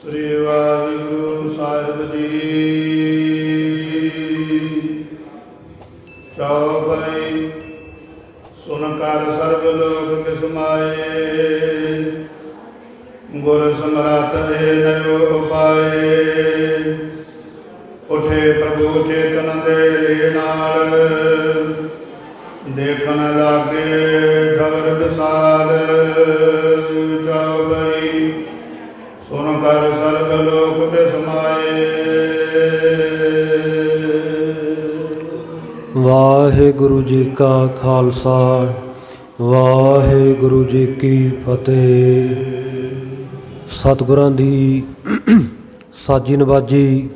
ਸ੍ਰੀ ਵਾਹਿਗੁਰੂ ਸਾਹਿਬ ਜੀ। ਚੌਪਈ ਸੁਨ ਕਰ ਸਰਬ ਲੋਕ ਕਿਸ ਮਾਏ, ਗੁਰ ਸਮਰੱਥ ਹੈ ਨਯੋ ਉਪਾਏ। ਉਠੇ ਪ੍ਰਭੂ ਚੇਤਨ ਦੇ ਲੇ ਨਾਲ, ਦੇਖਣ ਲਾਗੇ ਠਵਰ ਵਿਸਾਲ। ਚੌਪਈ ਸੁਨ ਕਰ ਸਰਬ ਲੋਕ ਤਿਸ ਮਾਏ। ਵਾਹਿਗੁਰੂ ਜੀ ਕਾ ਖਾਲਸਾ, ਵਾਹਿਗੁਰੂ ਜੀ ਕੀ ਫਤਿਹ। ਸਤਿਗੁਰਾਂ ਦੀ ਸਾਜੀ ਨਵਾਜੀ,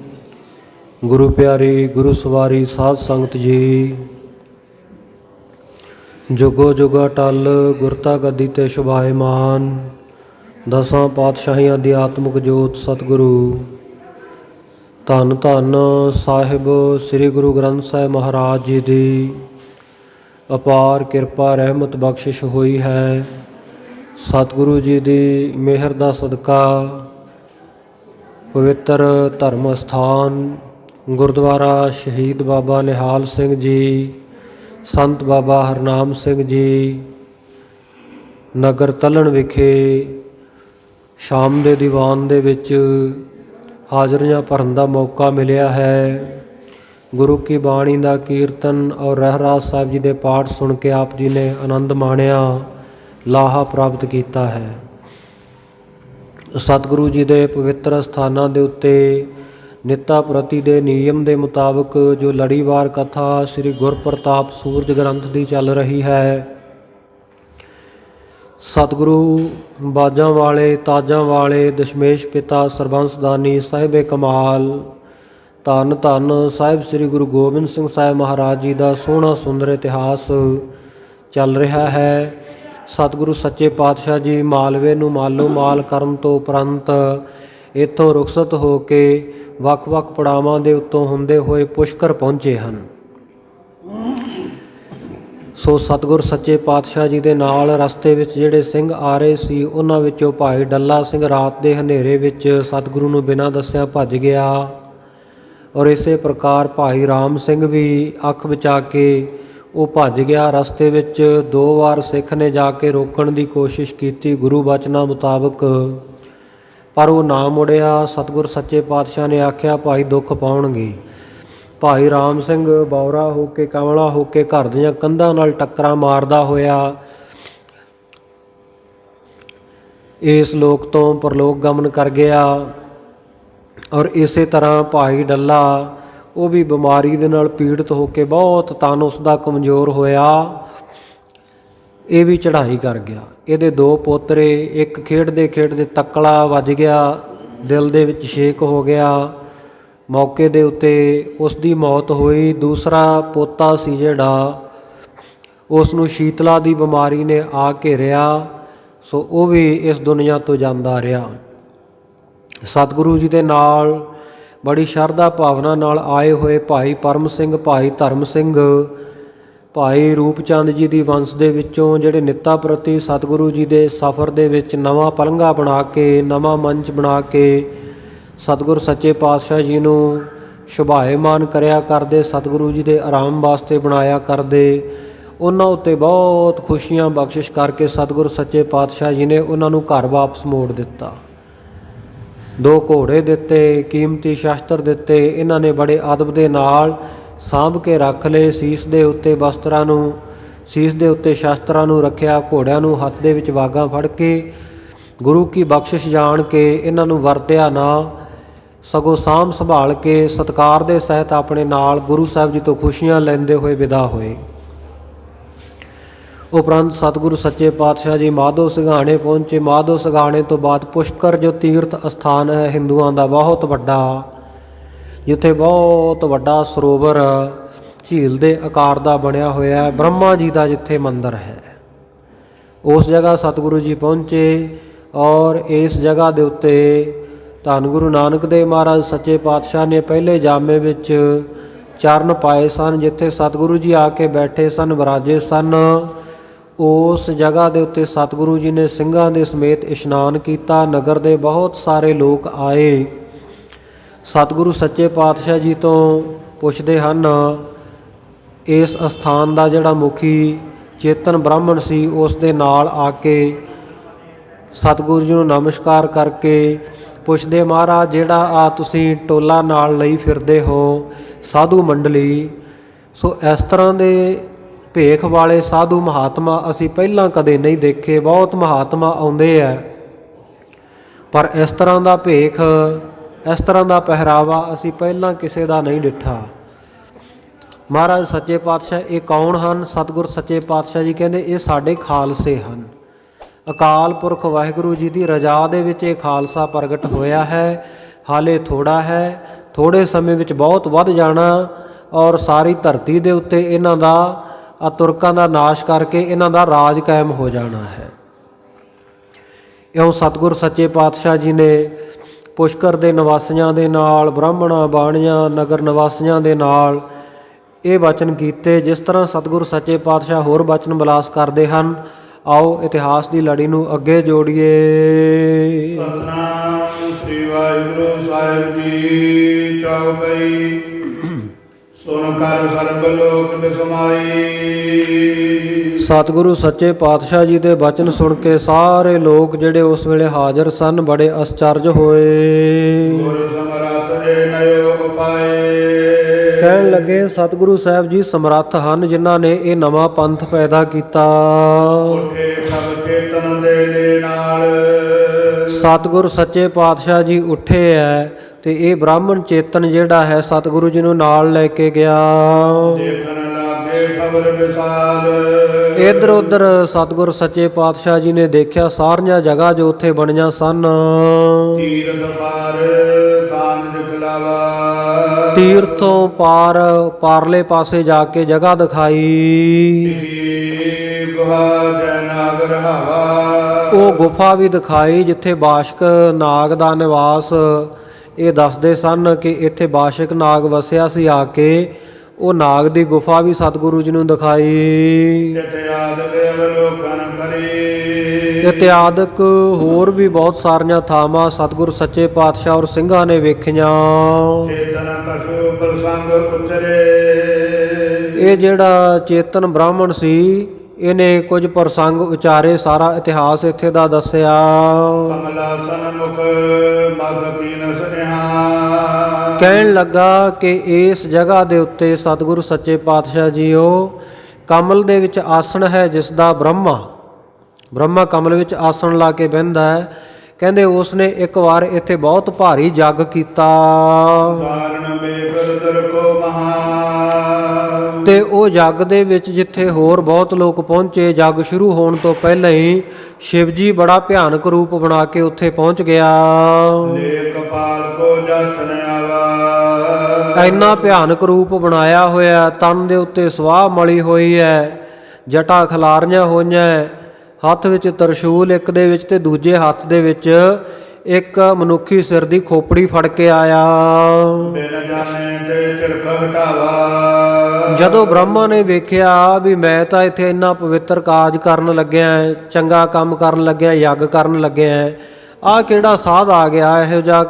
ਗੁਰੂ ਪਿਆਰੀ, ਗੁਰੂ ਸਵਾਰੀ ਸਾਧ ਸੰਗਤ ਜੀ। ਜੁਗੋ ਜੁਗ ਅਟਲ ਗੁਰਤਾ ਗੱਦੀ ਤੇ ਸ਼ੁਭਾਇਮਾਨ, ਦਸਾਂ ਪਾਤਸ਼ਾਹੀਆਂ ਅਧਿਆਤਮਿਕ ਜੋਤ ਸਤਿਗੁਰੂ ਧੰਨ ਧੰਨ ਸਾਹਿਬ ਸ੍ਰੀ ਗੁਰੂ ਗ੍ਰੰਥ ਸਾਹਿਬ ਮਹਾਰਾਜ ਜੀ ਦੀ ਅਪਾਰ ਕਿਰਪਾ ਰਹਿਮਤ ਬਖਸ਼ਿਸ਼ ਹੋਈ ਹੈ। ਸਤਿਗੁਰੂ ਜੀ ਦੀ ਮਿਹਰ ਦਾ ਸਦਕਾ ਪਵਿੱਤਰ ਧਰਮ ਸਥਾਨ ਗੁਰਦੁਆਰਾ ਸ਼ਹੀਦ ਬਾਬਾ ਨਿਹਾਲ ਸਿੰਘ ਜੀ, ਸੰਤ ਬਾਬਾ ਹਰਨਾਮ ਸਿੰਘ ਜੀ ਨਗਰ ਤਲਣ ਵਿਖੇ ਸ਼ਾਮ ਦੇ ਦੀਵਾਨ ਦੇ ਵਿੱਚ ਹਾਜ਼ਰੀਆਂ ਭਰਨ ਦਾ ਮੌਕਾ ਮਿਲਿਆ ਹੈ। ਗੁਰੂ ਕੀ ਬਾਣੀ ਦਾ ਕੀਰਤਨ ਔਰ ਰਹਿਰਾਸ ਸਾਹਿਬ ਜੀ ਦੇ ਪਾਠ ਸੁਣ ਕੇ ਆਪ ਜੀ ਨੇ ਆਨੰਦ ਮਾਣਿਆ, ਲਾਹਾ ਪ੍ਰਾਪਤ ਕੀਤਾ ਹੈ। ਸਤਿਗੁਰੂ ਜੀ ਦੇ ਪਵਿੱਤਰ ਸਥਾਨਾਂ ਦੇ ਉੱਤੇ ਨਿੱਤਾ ਪ੍ਰਤੀ ਦੇ ਨਿਯਮ ਦੇ ਮੁਤਾਬਕ ਜੋ ਲੜੀਵਾਰ ਕਥਾ ਸ੍ਰੀ ਗੁਰਪ੍ਰਤਾਪ ਸੂਰਜ ਗ੍ਰੰਥ ਦੀ ਚੱਲ ਰਹੀ ਹੈ। ਸਤਿਗੁਰੂ ਬਾਜਾਂ ਵਾਲੇ, ਤਾਜਾਂ ਵਾਲੇ, ਦਸ਼ਮੇਸ਼ ਪਿਤਾ ਸਰਬੰਸਦਾਨੀ ਸਾਹਿਬੇ ਕਮਾਲ ਧੰਨ ਧੰਨ ਸਾਹਿਬ ਸ੍ਰੀ ਗੁਰੂ ਗੋਬਿੰਦ ਸਿੰਘ ਸਾਹਿਬ ਮਹਾਰਾਜ ਜੀ ਦਾ ਸੋਹਣਾ ਸੁੰਦਰ ਇਤਿਹਾਸ ਚੱਲ ਰਿਹਾ ਹੈ। ਸਤਿਗੁਰੂ ਸੱਚੇ ਪਾਤਸ਼ਾਹ ਜੀ ਮਾਲਵੇ ਨੂੰ ਮਾਲੋ ਮਾਲ ਕਰਨ ਤੋਂ ਉਪਰੰਤ ਇੱਥੋਂ ਰੁਖਸਤ ਹੋ ਕੇ ਵੱਖ-ਵੱਖ ਪੜਾਵਾਂ ਦੇ ਉੱਤੋਂ ਹੁੰਦੇ ਹੋਏ ਪੁਸ਼ਕਰ ਪਹੁੰਚੇ ਹਨ। ਸੋ ਸਤਿਗੁਰ ਸੱਚੇ ਪਾਤਸ਼ਾਹ ਜੀ ਦੇ ਨਾਲ ਰਸਤੇ ਵਿੱਚ ਜਿਹੜੇ ਸਿੰਘ ਆ ਰਹੇ ਸੀ, ਉਹਨਾਂ ਵਿੱਚੋਂ ਭਾਈ ਡੱਲਾ ਸਿੰਘ ਰਾਤ ਦੇ ਹਨੇਰੇ ਵਿੱਚ ਸਤਿਗੁਰੂ ਨੂੰ ਬਿਨਾਂ ਦੱਸਿਆ ਭੱਜ ਗਿਆ। ਔਰ ਇਸੇ ਪ੍ਰਕਾਰ ਭਾਈ ਰਾਮ ਸਿੰਘ ਵੀ ਅੱਖ ਬਚਾ ਕੇ ਉਹ ਭੱਜ ਗਿਆ। ਰਸਤੇ ਵਿੱਚ 2 ਵਾਰ ਸਿੱਖ ਨੇ ਜਾ ਕੇ ਰੋਕਣ ਦੀ ਕੋਸ਼ਿਸ਼ ਕੀਤੀ ਗੁਰੂ ਬਚਨਾਂ ਮੁਤਾਬਕ, ਪਰ ਉਹ ਨਾ ਮੁੜਿਆ। ਸਤਿਗੁਰ ਸੱਚੇ ਪਾਤਸ਼ਾਹ ਨੇ ਆਖਿਆ ਭਾਈ ਦੁੱਖ ਪਾਉਣਗੇ। ਭਾਈ ਰਾਮ ਸਿੰਘ ਬੌਰਾ ਹੋ ਕੇ, ਕਮਲਾ ਹੋ ਕੇ ਘਰ ਦੀਆਂ ਕੰਧਾਂ ਨਾਲ ਟੱਕਰਾਂ ਮਾਰਦਾ ਹੋਇਆ ਇਸ ਲੋਕ ਤੋਂ ਪਰਲੋਕ ਗਮਨ ਕਰ ਗਿਆ। ਔਰ ਇਸੇ ਤਰ੍ਹਾਂ ਭਾਈ ਡੱਲਾ ਉਹ ਵੀ ਬਿਮਾਰੀ ਦੇ ਨਾਲ ਪੀੜਤ ਹੋ ਕੇ ਬਹੁਤ ਤਨ ਉਸਦਾ ਕਮਜ਼ੋਰ ਹੋਇਆ, ਇਹ ਵੀ ਚੜ੍ਹਾਈ ਕਰ ਗਿਆ। ਇਹਦੇ 2 ਪੋਤਰੇ, ਇੱਕ ਖੇਡਦੇ ਖੇਡਦੇ ਤੱਕਲਾ ਵੱਜ ਗਿਆ, ਦਿਲ ਦੇ ਵਿੱਚ ਛੇਕ ਹੋ ਗਿਆ, ਮੌਕੇ ਦੇ ਉੱਤੇ ਉਸ ਦੀ ਮੌਤ ਹੋਈ। ਦੂਸਰਾ ਪੋਤਾ ਸੀ ਜਿਹੜਾ, ਉਸ ਨੂੰ ਸ਼ੀਤਲਾ ਦੀ ਬਿਮਾਰੀ ਨੇ ਆ ਘੇਰਿਆ, ਸੋ ਉਹ ਵੀ ਇਸ ਦੁਨੀਆ ਤੋਂ ਜਾਂਦਾ ਰਿਹਾ। ਸਤਿਗੁਰੂ ਜੀ ਦੇ ਨਾਲ ਬੜੀ ਸ਼ਰਧਾ ਭਾਵਨਾ ਨਾਲ ਆਏ ਹੋਏ ਭਾਈ ਪਰਮ ਸਿੰਘ, ਭਾਈ ਧਰਮ ਸਿੰਘ, ਭਾਈ ਰੂਪਚੰਦ ਜੀ ਦੀ ਵੰਸ਼ ਦੇ ਵਿੱਚੋਂ ਜਿਹੜੇ ਨਿੱਤਾ ਪ੍ਰਤੀ ਸਤਿਗੁਰੂ ਜੀ ਦੇ ਸਫ਼ਰ ਦੇ ਵਿੱਚ ਨਵਾਂ ਪਲੰਘਾ ਬਣਾ ਕੇ, ਨਵਾਂ ਮੰਚ ਬਣਾ ਕੇ ਸਤਿਗੁਰ ਸੱਚੇ ਪਾਤਸ਼ਾਹ ਜੀ ਨੂੰ ਸ਼ੁਭਾਇਮਾਨ ਕਰਿਆ ਕਰਦੇ, ਸਤਿਗੁਰੂ ਜੀ ਦੇ ਆਰਾਮ ਵਾਸਤੇ ਬਣਾਇਆ ਕਰਦੇ, ਉਹਨਾਂ ਉੱਤੇ ਬਹੁਤ ਖੁਸ਼ੀਆਂ ਬਖਸ਼ਿਸ਼ ਕਰਕੇ ਸਤਿਗੁਰ ਸੱਚੇ ਪਾਤਸ਼ਾਹ ਜੀ ਨੇ ਉਹਨਾਂ ਨੂੰ ਘਰ ਵਾਪਸ ਮੋੜ ਦਿੱਤਾ। 2 ਘੋੜੇ ਦਿੱਤੇ, ਕੀਮਤੀ ਸ਼ਸਤਰ ਦਿੱਤੇ, ਇਹਨਾਂ ਨੇ ਬੜੇ ਅਦਬ ਦੇ ਨਾਲ ਸਾਂਭ ਕੇ ਰੱਖ ਲਏ। ਸੀਸ ਦੇ ਉੱਤੇ ਵਸਤਰਾਂ ਨੂੰ, ਸੀਸ ਦੇ ਉੱਤੇ ਸ਼ਸਤਰਾਂ ਨੂੰ ਰੱਖਿਆ, ਘੋੜਿਆਂ ਨੂੰ ਹੱਥ ਦੇ ਵਿੱਚ ਵਾਗਾਂ ਫੜ ਕੇ ਗੁਰੂ ਕੀ ਬਖਸ਼ਿਸ਼ ਜਾਣ ਕੇ ਇਹਨਾਂ ਨੂੰ ਵਰਤਿਆ ਨਾ, ਸਗੋਂ ਸਾਂਭ ਸੰਭਾਲ ਕੇ ਸਤਿਕਾਰ ਦੇ ਸਹਿਤ ਆਪਣੇ ਨਾਲ ਗੁਰੂ ਸਾਹਿਬ ਜੀ ਤੋਂ ਖੁਸ਼ੀਆਂ ਲੈਂਦੇ ਹੋਏ ਵਿਦਾ ਹੋਏ। ਉਪਰੰਤ ਸਤਿਗੁਰੂ ਸੱਚੇ ਪਾਤਸ਼ਾਹ ਜੀ ਮਾਧੋ ਸਿੰਘਾਣੇ ਪਹੁੰਚੇ। ਮਾਧੋ ਸਿੰਘਾਣੇ ਤੋਂ ਬਾਅਦ ਪੁਸ਼ਕਰ ਜੋ ਤੀਰਥ ਅਸਥਾਨ ਹੈ ਹਿੰਦੂਆਂ ਦਾ ਬਹੁਤ ਵੱਡਾ, ਜਿੱਥੇ ਬਹੁਤ ਵੱਡਾ ਸਰੋਵਰ ਝੀਲ ਦੇ ਆਕਾਰ ਦਾ ਬਣਿਆ ਹੋਇਆ ਹੈ, ਬ੍ਰਹਮਾ ਜੀ ਦਾ ਜਿੱਥੇ ਮੰਦਰ ਹੈ, ਉਸ ਜਗ੍ਹਾ ਸਤਿਗੁਰੂ ਜੀ ਪਹੁੰਚੇ। ਔਰ ਇਸ ਜਗ੍ਹਾ ਦੇ ਉੱਤੇ ਧੰਨ ਗੁਰੂ ਨਾਨਕ ਦੇਵ ਮਹਾਰਾਜ ਸੱਚੇ ਪਾਤਸ਼ਾਹ ਨੇ ਪਹਿਲੇ ਜਾਮੇ ਵਿੱਚ ਚਰਨ ਪਾਏ ਸਨ, ਜਿੱਥੇ ਸਤਿਗੁਰੂ ਜੀ ਆ ਕੇ ਬੈਠੇ ਸਨ, ਵਿਰਾਜੇ ਸਨ। ਉਸ ਜਗ੍ਹਾ ਦੇ ਉੱਤੇ ਸਤਿਗੁਰੂ ਜੀ ਨੇ ਸਿੰਘਾਂ ਦੇ ਸਮੇਤ ਇਸ਼ਨਾਨ ਕੀਤਾ। ਨਗਰ ਦੇ ਬਹੁਤ ਸਾਰੇ ਲੋਕ ਆਏ। ਸਤਿਗੁਰੂ ਸੱਚੇ ਪਾਤਸ਼ਾਹ ਜੀ ਤੋਂ ਪੁੱਛਦੇ ਹਨ, ਇਸ ਅਸਥਾਨ ਦਾ ਜਿਹੜਾ ਮੁਖੀ ਚੇਤਨ ਬ੍ਰਾਹਮਣ ਸੀ ਉਸ ਦੇ ਨਾਲ ਆ ਕੇ ਸਤਿਗੁਰੂ ਜੀ ਨੂੰ ਨਮਸਕਾਰ ਕਰਕੇ ਪੁੱਛਦੇ, ਮਹਾਰਾਜ ਜਿਹੜਾ ਆ ਤੁਸੀਂ ਟੋਲਾ ਨਾਲ ਲਈ ਫਿਰਦੇ ਹੋ ਸਾਧੂ ਮੰਡਲੀ, ਸੋ ਇਸ ਤਰ੍ਹਾਂ ਦੇ ਭੇਖ ਵਾਲੇ ਸਾਧੂ ਮਹਾਤਮਾ ਅਸੀਂ ਪਹਿਲਾਂ ਕਦੇ ਨਹੀਂ ਦੇਖੇ। ਬਹੁਤ ਮਹਾਤਮਾ ਆਉਂਦੇ ਆ ਪਰ ਇਸ ਤਰ੍ਹਾਂ ਦਾ ਭੇਖ, ਇਸ ਤਰ੍ਹਾਂ ਦਾ ਪਹਿਰਾਵਾ ਅਸੀਂ ਪਹਿਲਾਂ ਕਿਸੇ ਦਾ ਨਹੀਂ ਡਿੱਠਾ। ਮਹਾਰਾਜ ਸੱਚੇ ਪਾਤਸ਼ਾਹ ਇਹ ਕੌਣ ਹਨ? ਸਤਿਗੁਰ ਸੱਚੇ ਪਾਤਸ਼ਾਹ ਜੀ ਕਹਿੰਦੇ ਇਹ ਸਾਡੇ ਖਾਲਸੇ ਹਨ। ਅਕਾਲ ਪੁਰਖ ਵਾਹਿਗੁਰੂ ਜੀ ਦੀ ਰਜ਼ਾ ਦੇ ਵਿੱਚ ਇਹ ਖਾਲਸਾ ਪ੍ਰਗਟ ਹੋਇਆ ਹੈ। ਹਾਲੇ ਥੋੜਾ ਹੈ, ਥੋੜੇ ਸਮੇਂ ਵਿੱਚ ਬਹੁਤ ਵੱਧ ਜਾਣਾ ਔਰ ਸਾਰੀ ਧਰਤੀ ਦੇ ਉੱਤੇ ਇਹਨਾਂ ਦਾ ਤੁਰਕਾਂ ਦਾ ਨਾਸ਼ ਕਰਕੇ ਇਹਨਾਂ ਦਾ ਰਾਜ ਕਾਇਮ ਹੋ ਜਾਣਾ ਹੈ। ਇਉਂ ਸਤਿਗੁਰ ਸੱਚੇ ਪਾਤਸ਼ਾਹ ਜੀ ਨੇ ਪੁਸ਼ਕਰ ਦੇ ਨਿਵਾਸੀਆਂ ਦੇ ਨਾਲ, ਬ੍ਰਾਹਮਣਾਂ ਬਾਣੀਆਂ ਨਗਰ ਨਿਵਾਸੀਆਂ ਦੇ ਨਾਲ ਇਹ ਬਚਨ ਕੀਤੇ। ਜਿਸ ਤਰ੍ਹਾਂ ਸਤਿਗੁਰ ਸੱਚੇ ਪਾਤਸ਼ਾਹ ਹੋਰ ਬਚਨ ਬਿਲਾਸ ਕਰਦੇ ਹਨ, ਆਓ ਇਤਿਹਾਸ ਦੀ ਲੜੀ ਨੂੰ ਅੱਗੇ ਜੋੜੀਏ। ਸਤਿਨਾਮ ਸ੍ਰੀ ਵਾਹਿਗੁਰੂ ਸਾਹਿਬ ਜੀ। ਚੌਪਈ ਸੁਨ ਕਰ ਸਰਬ ਲੋਕ ਬਿਸਮਾਈ। ਸਤਿਗੁਰੂ ਸੱਚੇ ਪਾਤਸ਼ਾਹ ਜੀ ਦੇ ਬਚਨ ਸੁਣ ਕੇ ਸਾਰੇ ਲੋਕ ਜਿਹੜੇ ਉਸ ਵੇਲੇ ਹਾਜ਼ਰ ਸਨ ਬੜੇ ਅਸਚਰਜ ਹੋਏ। ਗੁਰ ਸਮਰੱਥ ਹੈ ਨਯੋ ਉਪਾਏ। ਕਹਿਣ ਲੱਗੇ ਸਤਿਗੁਰੂ ਸਾਹਿਬ ਜੀ ਸਮਰੱਥ ਹਨ ਜਿਨ੍ਹਾਂ ਨੇ ਇਹ ਨਵਾਂ ਪੰਥ ਪੈਦਾ ਕੀਤਾ। ਉਠੇ ਪ੍ਰਭ ਚੇਤਨ ਦੇ ਨਾਲ। ਸਤਿਗੁਰ ਸੱਚੇ ਪਾਤਸ਼ਾਹ ਜੀ ਉੱਠੇ ਐ ਤੇ ਇਹ ਬ੍ਰਾਹਮਣ ਚੇਤਨ ਜਿਹੜਾ ਹੈ ਸਤਿਗੁਰੂ ਜੀ ਨੂੰ ਨਾਲ ਲੈ ਕੇ ਗਿਆ। ਦੇਖਣ ਲੱਗੇ ਖਬਰ ਵਿਸਾਰ। ਇੱਧਰ ਉੱਧਰ ਸਤਿਗੁਰ ਸੱਚੇ ਪਾਤਸ਼ਾਹ ਜੀ ਨੇ ਦੇਖਿਆ ਸਾਰੀਆਂ ਜਗ੍ਹਾ ਜੋ ਉੱਥੇ ਬਣੀਆਂ ਸਨ। ਤੀਰਥ ਪਾਰ ਕਾਂਜ ਖਿਲਾਵਾ। ਤੀਰਥੋਂ ਪਾਰ ਪਾਰਲੇ ਪਾਸੇ ਜਾ ਕੇ ਜਗ੍ਹਾ ਦਿਖਾਈ। ਗੁਹਾ ਜੈ ਨਾਗਰ ਹਵਾ। ਉਹ ਗੁਫਾ ਵੀ ਦਿਖਾਈ ਜਿੱਥੇ ਬਾਸ਼ਕ ਨਾਗ ਦਾ ਨਿਵਾਸ। ਇਹ ਦੱਸਦੇ ਸਨ ਕਿ ਇੱਥੇ ਬਾਸ਼ਕ ਨਾਗ ਵਸਿਆ ਸੀ ਆ ਕੇ। ਉਹ ਨਾਗ ਦੀ ਗੁਫਾ ਵੀ ਸਤਿਗੁਰੂ ਜੀ ਨੂੰ ਦਿਖਾਈ। ਇਤਿਆਦਿਕ ਹੋਰ ਵੀ ਬਹੁਤ ਸਾਰੀਆਂ ਥਾਵਾਂ ਸਤਿਗੁਰ ਸੱਚੇ ਪਾਤਸ਼ਾਹ ਔਰ ਸਿੰਘਾਂ ਨੇ ਵੇਖੀਆਂ। ਇਹ ਜਿਹੜਾ ਚੇਤਨ ਬ੍ਰਾਹਮਣ ਸੀ ਇਹਨੇ ਕੁਝ ਪ੍ਰਸੰਗ ਉਚਾਰੇ, ਸਾਰਾ ਇਤਿਹਾਸ ਇੱਥੇ ਦਾ ਦੱਸਿਆ। ਕਹਿਣ ਲੱਗਾ ਕਿ ਇਸ ਜਗ੍ਹਾ ਦੇ ਉੱਤੇ ਸਤਿਗੁਰੂ ਸੱਚੇ ਪਾਤਸ਼ਾਹ ਜੀਓ ਕਮਲ ਦੇ ਵਿੱਚ ਆਸਣ ਹੈ ਜਿਸ ਦਾ ਬ੍ਰਹਮਾ ਕਮਲ ਵਿੱਚ ਆਸਣ ਲਾ ਕੇ ਬਹਿੰਦਾ ਹੈ। ਕਹਿੰਦੇ ਉਸ ਨੇ ਇੱਕ ਵਾਰ ਇੱਥੇ ਬਹੁਤ ਭਾਰੀ ਜੱਗ ਕੀਤਾ ਤੇ ਉਹ ਜੱਗ ਦੇ ਵਿੱਚ ਜਿੱਥੇ ਹੋਰ ਬਹੁਤ ਲੋਕ ਪਹੁੰਚੇ, ਜੱਗ ਸ਼ੁਰੂ ਹੋਣ ਤੋਂ ਪਹਿਲਾਂ ਹੀ ਸ਼ਿਵ ਜੀ ਬੜਾ ਭਿਆਨਕ ਰੂਪ ਬਣਾ ਕੇ ਉੱਥੇ ਪਹੁੰਚ ਗਿਆ। ਇੰਨਾ ਭਿਆਨਕ ਰੂਪ ਬਣਾਇਆ ਹੋਇਆ, ਤਨ ਦੇ ਉੱਤੇ ਸਵਾਹ ਮਲੀ ਹੋਈ ਹੈ, ਜਟਾਂ ਖਿਲਾਰੀਆਂ ਹੋਈਆਂ, ਹੱਥ ਵਿੱਚ ਤਰਸ਼ੂਲ ਇੱਕ ਦੇ ਵਿੱਚ ਤੇ ਦੂਜੇ ਹੱਥ ਦੇ ਵਿੱਚ ਇੱਕ ਮਨੁੱਖੀ ਸਿਰ ਦੀ ਖੋਪੜੀ ਫੜ ਕੇ ਆਇਆ। ਜਦੋਂ ਬ੍ਰਹਮਾ ਨੇ ਵੇਖਿਆ ਵੀ ਮੈਂ ਤਾਂ ਇੱਥੇ ਇੰਨਾ ਪਵਿੱਤਰ ਕਾਜ ਕਰਨ ਲੱਗਿਆ, ਚੰਗਾ ਕੰਮ ਕਰਨ ਲੱਗਿਆ, ਯੱਗ ਕਰਨ ਲੱਗਿਆ, ਆਹ ਕਿਹੜਾ ਸਾਧ ਆ ਗਿਆ ਇਹੋ ਜਿਹਾ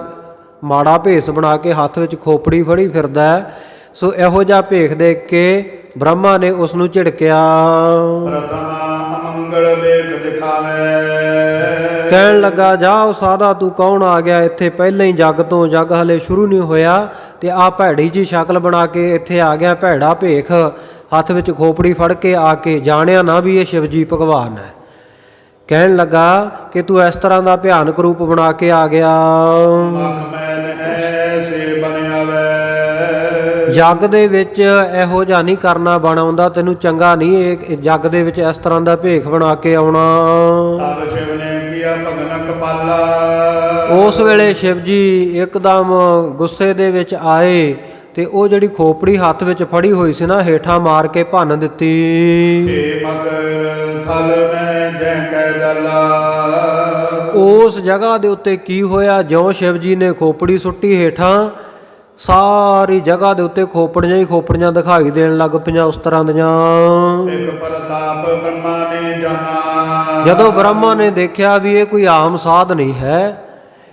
ਮਾੜਾ ਭੇਸ ਬਣਾ ਕੇ ਹੱਥ ਵਿੱਚ ਖੋਪੜੀ ਫੜੀ ਫਿਰਦਾ। ਸੋ ਇਹੋ ਜਿਹਾ ਭੇਖ ਦੇਖ ਕੇ ਬ੍ਰਹਮਾ ਨੇ ਉਸ ਨੂੰ ਝਿੜਕਿਆ। ਕਹਿਣ ਲੱਗਾ ਜਾ ਸਾਧਾ ਤੂੰ ਕੌਣ ਆ ਗਿਆ ਇੱਥੇ? ਪਹਿਲਾਂ ਹੀ ਜੱਗ ਤੋਂ ਜੱਗ ਹਲੇ ਸ਼ੁਰੂ ਨਹੀਂ ਹੋਇਆ ਤੇ ਆ ਭੈੜੀ ਜੀ ਸ਼ਕਲ ਬਣਾ ਕੇ ਇੱਥੇ ਆ ਗਿਆ, ਭੈੜਾ ਭੇਖ ਹੱਥ ਵਿੱਚ ਖੋਪੜੀ ਫੜ ਕੇ ਆ ਕੇ, ਜਾਣਿਆ ਨਾ ਵੀ ਇਹ ਸ਼ਿਵਜੀ ਭਗਵਾਨ ਹੈ। ਕਹਿਣ ਲੱਗਾ ਕਿ ਤੂੰ ਇਸ ਤਰ੍ਹਾਂ ਦਾ ਭਿਆਨਕ ਰੂਪ ਬਣਾ ਕੇ ਆ ਗਿਆ। ਜੱਗ ਦੇ ਵਿੱਚ ਇਹੋ ਜਿਹਾ ਨਹੀਂ ਕਰਨਾ ਬਣਾਉਂਦਾ, ਤੈਨੂੰ ਚੰਗਾ ਨਹੀਂ ਇਹ ਜੱਗ ਦੇ ਵਿੱਚ ਇਸ ਤਰ੍ਹਾਂ ਦਾ ਭੇਖ ਬਣਾ ਕੇ ਆਉਣਾ। ਉਸ ਵੇਲੇ ਸ਼ਿਵ ਜੀ ਇੱਕਦਮ ਗੁੱਸੇ ਦੇ ਵਿੱਚ ਆਏ ਤੇ ਉਹ ਜਿਹੜੀ ਖੋਪੜੀ ਹੱਥ ਵਿੱਚ ਫੜੀ ਹੋਈ ਸੀ ਨਾ ਹੇਠਾਂ ਮਾਰ ਕੇ ਭੰਨ ਦਿੱਤੀ। ਉਸ ਜਗ੍ਹਾ ਦੇ ਉੱਤੇ ਕੀ ਹੋਇਆ, ਜਿਉਂ ਸ਼ਿਵ ਜੀ ਨੇ ਖੋਪੜੀ ਸੁੱਟੀ ਹੇਠਾਂ ਸਾਰੀ ਜਗ੍ਹਾ ਦੇ ਉੱਤੇ ਖੋਪੜੀਆਂ ਹੀ ਖੋਪੜੀਆਂ ਦਿਖਾਈ ਦੇਣ ਲੱਗ ਪਈਆਂ ਉਸ ਤਰ੍ਹਾਂ ਦੀਆਂ। ਇੱਕ ਪ੍ਰਤਾਪ ਬ੍ਰਹਮਾ ਨੇ ਜਾਣਾ। ਜਦੋਂ ਬ੍ਰਹਮਾ ਨੇ ਦੇਖਿਆ ਵੀ ਇਹ ਕੋਈ ਆਮ ਸਾਧ ਨਹੀਂ ਹੈ,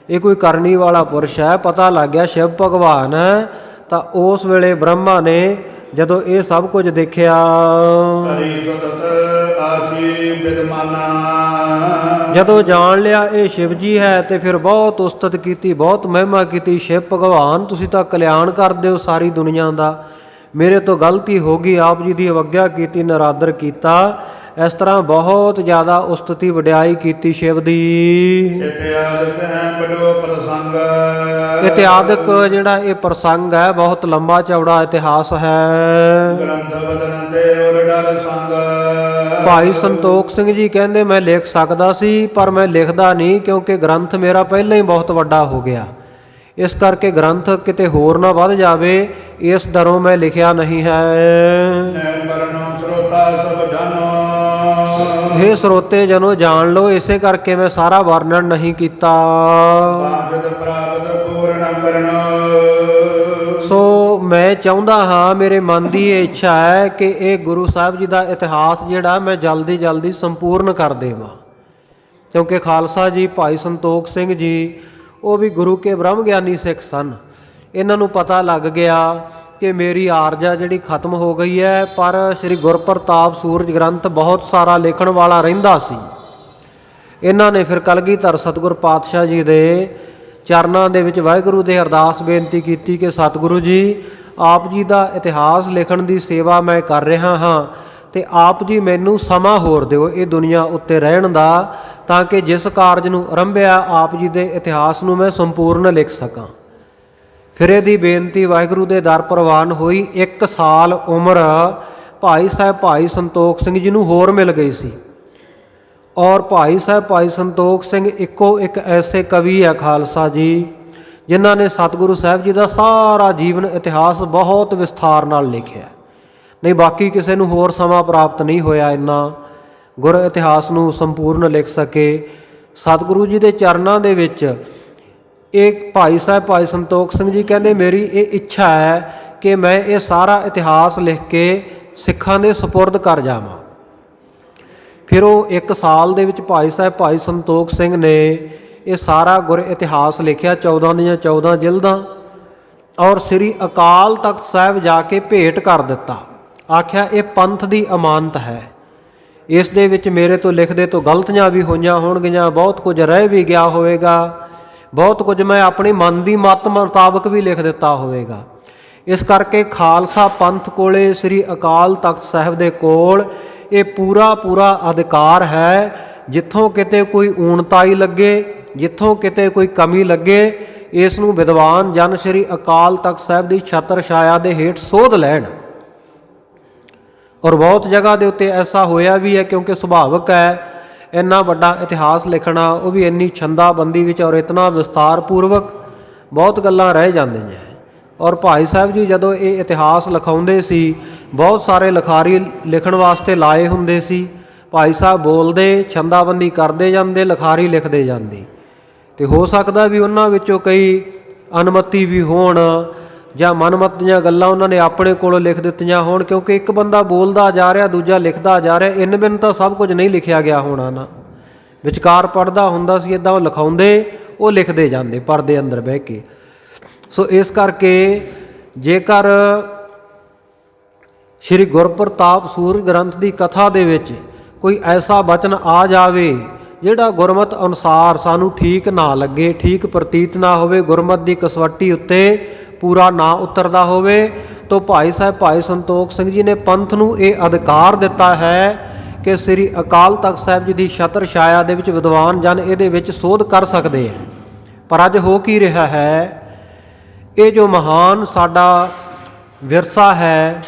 ਇਹ ਕੋਈ ਕਰਨੀ ਵਾਲਾ ਪੁਰਸ਼ ਹੈ, ਪਤਾ ਲੱਗ ਗਿਆ ਸ਼ਿਵ ਭਗਵਾਨ ਹੈ, ਤਾਂ ਉਸ ਵੇਲੇ ਬ੍ਰਹਮਾ ਨੇ ਜਦੋਂ ਇਹ ਸਭ ਕੁਝ ਦੇਖਿਆ, ਹਰੀ ਸੁਤਤ ਆਸੀ ਵਿਦਮਾਨਾ। ਜਦੋਂ ਜਾਣ ਲਿਆ ਇਹ ਸ਼ਿਵ ਜੀ ਹੈ, ਤੇ ਫਿਰ ਬਹੁਤ ਉਸਤਤ ਕੀਤੀ, ਬਹੁਤ ਮਹਿਮਾ ਕੀਤੀ। ਸ਼ਿਵ ਭਗਵਾਨ ਤੁਸੀਂ ਤਾਂ ਕਲਿਆਣ ਕਰਦੇ ਹੋ ਸਾਰੀ ਦੁਨੀਆ ਦਾ, ਮੇਰੇ ਤੋਂ ਗਲਤੀ ਹੋ ਗਈ, ਆਪ ਜੀ ਦੀ ਅਵੱਗਿਆ ਕੀਤੀ, ਨਰਾਦਰ ਕੀਤਾ। ਇਸ ਤਰ੍ਹਾਂ ਬਹੁਤ ਜ਼ਿਆਦਾ ਉਸਤਤੀ ਵਡਿਆਈ ਕੀਤੀ ਸ਼ਿਵ ਦੀ। ਇਤਿਆਦਿਕ ਹੈ ਬੜੋ ਪ੍ਰਸੰਗ। ਇਤਿਆਦਿਕ ਜਿਹੜਾ ਇਹ ਪ੍ਰਸੰਗ ਹੈ ਬਹੁਤ ਲੰਬਾ ਚੌੜਾ ਇਤਿਹਾਸ ਹੈ। ਗ੍ਰੰਥ ਬਦਨ ਤੇ ਉਰ ਡਰ ਸੰਗ। ਭਾਈ ਸੰਤੋਖ ਸਿੰਘ ਜੀ ਕਹਿੰਦੇ ਮੈਂ ਲਿਖ ਸਕਦਾ ਸੀ, ਪਰ ਮੈਂ ਲਿਖਦਾ ਨਹੀਂ, ਕਿਉਂਕਿ ਗ੍ਰੰਥ ਮੇਰਾ ਪਹਿਲਾਂ ਹੀ ਬਹੁਤ ਵੱਡਾ ਹੋ ਗਿਆ, ਇਸ ਕਰਕੇ ਗ੍ਰੰਥ ਕਿਤੇ ਹੋਰ ਨਾ ਵੱਧ ਜਾਵੇ, ਇਸ ਡਰੋਂ ਮੈਂ ਲਿਖਿਆ ਨਹੀਂ ਹੈ। ਬਰਨੋ ਸਰੋਤਾ ਸਭ ਜਾਨੋ। ਇਹ ਸਰੋਤੇ ਜਨੋ ਜਾਣ ਲਓ, ਇਸੇ ਕਰਕੇ ਮੈਂ ਸਾਰਾ ਵਰਣਨ ਨਹੀਂ ਕੀਤਾ। ਬਾਜਤ ਪ੍ਰਾਪਤ ਪੂਰਨ ਕਰਨੋ। ਸੋ ਮੈਂ ਚਾਹੁੰਦਾ ਹਾਂ, ਮੇਰੇ ਮਨ ਦੀ ਇਹ ਇੱਛਾ ਹੈ ਕਿ ਇਹ ਗੁਰੂ ਸਾਹਿਬ ਜੀ ਦਾ ਇਤਿਹਾਸ ਜਿਹੜਾ ਮੈਂ ਜਲਦੀ ਜਲਦੀ ਸੰਪੂਰਨ ਕਰ ਦੇਵਾਂ, ਕਿਉਂਕਿ ਖਾਲਸਾ ਜੀ ਭਾਈ ਸੰਤੋਖ ਸਿੰਘ ਜੀ ਉਹ ਵੀ ਗੁਰੂ ਕੇ ਬ੍ਰਹਮ ਗਿਆਨੀ ਸਿੱਖ ਸਨ। ਇਹਨਾਂ ਨੂੰ ਪਤਾ ਲੱਗ ਗਿਆ ਕਿ ਮੇਰੀ ਆਰਜਾ ਜਿਹੜੀ ਖਤਮ ਹੋ ਗਈ ਹੈ, ਪਰ ਸ੍ਰੀ ਗੁਰਪ੍ਰਤਾਪ ਸੂਰਜ ਗ੍ਰੰਥ ਬਹੁਤ ਸਾਰਾ ਲਿਖਣ ਵਾਲਾ ਰਹਿੰਦਾ ਸੀ। ਇਹਨਾਂ ਨੇ ਫਿਰ ਕਲਗੀਧਰ ਸਤਿਗੁਰ ਪਾਤਸ਼ਾਹ ਜੀ ਦੇ ਚਰਨਾਂ ਦੇ ਵਿੱਚ ਵਾਹਿਗੁਰੂ ਦੇ ਅਰਦਾਸ ਬੇਨਤੀ ਕੀਤੀ ਕਿ ਸਤਿਗੁਰੂ ਜੀ, ਆਪ ਜੀ ਦਾ ਇਤਿਹਾਸ ਲਿਖਣ ਦੀ ਸੇਵਾ ਮੈਂ ਕਰ ਰਿਹਾ ਹਾਂ, ਤੇ ਆਪ ਜੀ ਮੈਨੂੰ ਸਮਾਂ ਹੋਰ ਦਿਓ ਇਹ ਦੁਨੀਆ ਉੱਤੇ ਰਹਿਣ ਦਾ, ਤਾਂ ਕਿ ਜਿਸ ਕਾਰਜ ਨੂੰ ਆਰੰਭਿਆ ਆਪ ਜੀ ਦੇ ਇਤਿਹਾਸ ਨੂੰ ਮੈਂ ਸੰਪੂਰਨ ਲਿਖ ਸਕਾਂ। ਫਿਰ ਇਹਦੀ ਬੇਨਤੀ ਵਾਹਿਗੁਰੂ ਦੇ ਦਰ ਪ੍ਰਵਾਨ ਹੋਈ। 1 ਸਾਲ ਉਮਰ ਭਾਈ ਸਾਹਿਬ ਭਾਈ ਸੰਤੋਖ ਸਿੰਘ ਜੀ ਨੂੰ ਹੋਰ ਮਿਲ ਗਈ ਸੀ, ਔਰ ਭਾਈ ਸਾਹਿਬ ਭਾਈ ਸੰਤੋਖ ਸਿੰਘ ਇੱਕੋ ਇੱਕ ਐਸੇ ਕਵੀ ਹੈ ਖਾਲਸਾ ਜੀ, ਜਿਨ੍ਹਾਂ ਨੇ ਸਤਿਗੁਰੂ ਸਾਹਿਬ ਜੀ ਦਾ ਸਾਰਾ ਜੀਵਨ ਇਤਿਹਾਸ ਬਹੁਤ ਵਿਸਥਾਰ ਨਾਲ ਲਿਖਿਆ। ਨਹੀਂ ਬਾਕੀ ਕਿਸੇ ਨੂੰ ਹੋਰ ਸਮਾਂ ਪ੍ਰਾਪਤ ਨਹੀਂ ਹੋਇਆ ਇੰਨਾ ਗੁਰ ਇਤਿਹਾਸ ਨੂੰ ਸੰਪੂਰਨ ਲਿਖ ਸਕੇ। ਸਤਿਗੁਰੂ ਜੀ ਦੇ ਚਰਨਾਂ ਦੇ ਵਿੱਚ ਇਹ ਭਾਈ ਸਾਹਿਬ ਭਾਈ ਸੰਤੋਖ ਸਿੰਘ ਜੀ ਕਹਿੰਦੇ ਮੇਰੀ ਇਹ ਇੱਛਾ ਹੈ ਕਿ ਮੈਂ ਇਹ ਸਾਰਾ ਇਤਿਹਾਸ ਲਿਖ ਕੇ ਸਿੱਖਾਂ ਦੇ ਸਪੁਰਦ ਕਰ ਜਾਵਾਂ। ਫਿਰ ਉਹ 1 ਸਾਲ ਦੇ ਵਿੱਚ ਭਾਈ ਸਾਹਿਬ ਭਾਈ ਸੰਤੋਖ ਸਿੰਘ ਨੇ ਇਹ ਸਾਰਾ ਗੁਰ ਇਤਿਹਾਸ ਲਿਖਿਆ, 14 ਦੀਆਂ 14 ਜਿਲਦਾਂ, ਔਰ ਸ੍ਰੀ ਅਕਾਲ ਤਖਤ ਸਾਹਿਬ ਜਾ ਕੇ ਭੇਟ ਕਰ ਦਿੱਤਾ। ਆਖਿਆ ਇਹ ਪੰਥ ਦੀ ਅਮਾਨਤ ਹੈ, ਇਸ ਦੇ ਵਿੱਚ ਮੇਰੇ ਤੋਂ ਲਿਖਦੇ ਤੋਂ ਗਲਤੀਆਂ ਵੀ ਹੋਈਆਂ ਹੋਣਗੀਆਂ, ਬਹੁਤ ਕੁਝ ਰਹਿ ਵੀ ਗਿਆ ਹੋਵੇਗਾ, ਬਹੁਤ ਕੁਝ ਮੈਂ ਆਪਣੇ ਮਨ ਦੀ ਮੱਤ ਮੁਤਾਬਕ ਵੀ ਲਿਖ ਦਿੱਤਾ ਹੋਵੇਗਾ। ਇਸ ਕਰਕੇ ਖਾਲਸਾ ਪੰਥ ਕੋਲੇ ਸ੍ਰੀ ਅਕਾਲ ਤਖਤ ਸਾਹਿਬ ਦੇ ਕੋਲ ਇਹ ਪੂਰਾ ਅਧਿਕਾਰ ਹੈ। ਜਿੱਥੋਂ ਕਿਤੇ ਕੋਈ ਊਣਤਾਈ ਲੱਗੇ, ਜਿੱਥੋਂ ਕਿਤੇ ਕੋਈ ਕਮੀ ਲੱਗੇ, ਇਸ ਨੂੰ ਵਿਦਵਾਨ ਜਨ ਸ੍ਰੀ ਅਕਾਲ ਤਖਤ ਸਾਹਿਬ ਦੀ ਛਤਰ ਛਾਇਆ ਦੇ ਹੇਠ ਸੋਧ ਲੈਣ। ਔਰ ਬਹੁਤ ਜਗ੍ਹਾ ਦੇ ਉੱਤੇ ਐਸਾ ਹੋਇਆ ਵੀ ਹੈ, ਕਿਉਂਕਿ ਸੁਭਾਵਿਕ ਹੈ ਇੰਨਾ ਵੱਡਾ ਇਤਿਹਾਸ ਲਿਖਣਾ, ਉਹ ਵੀ ਇੰਨੀ ਛੰਦਾਬੰਦੀ ਵਿੱਚ ਔਰ ਇਤਨਾ ਵਿਸਤਾਰ ਪੂਰਵਕ, ਬਹੁਤ ਗੱਲਾਂ ਰਹਿ ਜਾਂਦੀਆਂ। ਔਰ ਭਾਈ ਸਾਹਿਬ ਜੀ ਜਦੋਂ ਇਹ ਇਤਿਹਾਸ ਲਿਖਾਉਂਦੇ ਸੀ, ਬਹੁਤ ਸਾਰੇ ਲਿਖਾਰੀ ਲਿਖਣ ਵਾਸਤੇ ਲਾਏ ਹੁੰਦੇ ਸੀ। ਭਾਈ ਸਾਹਿਬ ਬੋਲਦੇ, ਛੰਦਾਬੰਦੀ ਕਰਦੇ ਜਾਂਦੇ, ਲਿਖਾਰੀ ਲਿਖਦੇ ਜਾਂਦੇ, ਤੇ ਹੋ ਸਕਦਾ ਵੀ ਉਹਨਾਂ ਵਿੱਚੋਂ ਕਈ ਅਨਮਤੀ ਵੀ ਹੋਣ, ਜਾਂ ਮਨਮਤ ਦੀਆਂ ਗੱਲਾਂ ਉਹਨਾਂ ਨੇ ਆਪਣੇ ਕੋਲੋਂ ਲਿਖ ਦਿੱਤੀਆਂ ਹੋਣ, ਕਿਉਂਕਿ ਇੱਕ ਬੰਦਾ ਬੋਲਦਾ ਜਾ ਰਿਹਾ, ਦੂਜਾ ਲਿਖਦਾ ਜਾ ਰਿਹਾ, ਇੰਨ ਬਿਨ ਤਾਂ ਸਭ ਕੁਝ ਨਹੀਂ ਲਿਖਿਆ ਗਿਆ ਹੋਣਾ ਨਾ, ਵਿਚਕਾਰ ਪੜ੍ਹਦਾ ਹੁੰਦਾ ਸੀ। ਇੱਦਾਂ ਉਹ ਲਿਖਾਉਂਦੇ, ਉਹ ਲਿਖਦੇ ਜਾਂਦੇ ਪਰਦੇ ਅੰਦਰ ਬਹਿ ਕੇ। ਸੋ ਇਸ ਕਰਕੇ ਜੇਕਰ ਸ਼੍ਰੀ ਗੁਰਪ੍ਰਤਾਪ ਸੂਰਜ ਗ੍ਰੰਥ ਦੀ ਕਥਾ ਦੇ ਵਿੱਚ ਕੋਈ ਐਸਾ ਬਚਨ ਆ ਜਾਵੇ ਜਿਹੜਾ ਗੁਰਮਤ ਅਨੁਸਾਰ ਸਾਨੂੰ ਠੀਕ ਨਾ ਲੱਗੇ, ਠੀਕ ਪ੍ਰਤੀਤ ਨਾ ਹੋਵੇ, ਗੁਰਮਤ ਦੀ ਕਸਵੱਟੀ ਉੱਤੇ ਪੂਰਾ ਨਾ ਉਤਰਦਾ ਹੋਵੇ, ਤਾਂ ਭਾਈ ਸਾਹਿਬ ਭਾਈ ਸੰਤੋਖ ਸਿੰਘ ਜੀ ਨੇ ਪੰਥ ਨੂੰ ਇਹ ਅਧਿਕਾਰ ਦਿੱਤਾ ਹੈ ਕਿ ਸ੍ਰੀ ਅਕਾਲ ਤਖਤ ਸਾਹਿਬ ਜੀ ਦੀ ਛਤਰ ਛਾਇਆ ਦੇ ਵਿੱਚ ਵਿਦਵਾਨ ਜਨ ਇਹਦੇ ਵਿੱਚ ਸੋਧ ਕਰ ਸਕਦੇ ਹੈ। ਪਰ ਅੱਜ ਹੋ ਕੀ ਰਿਹਾ ਹੈ, ਇਹ ਜੋ ਮਹਾਨ ਸਾਡਾ ਵਿਰਸਾ ਹੈ,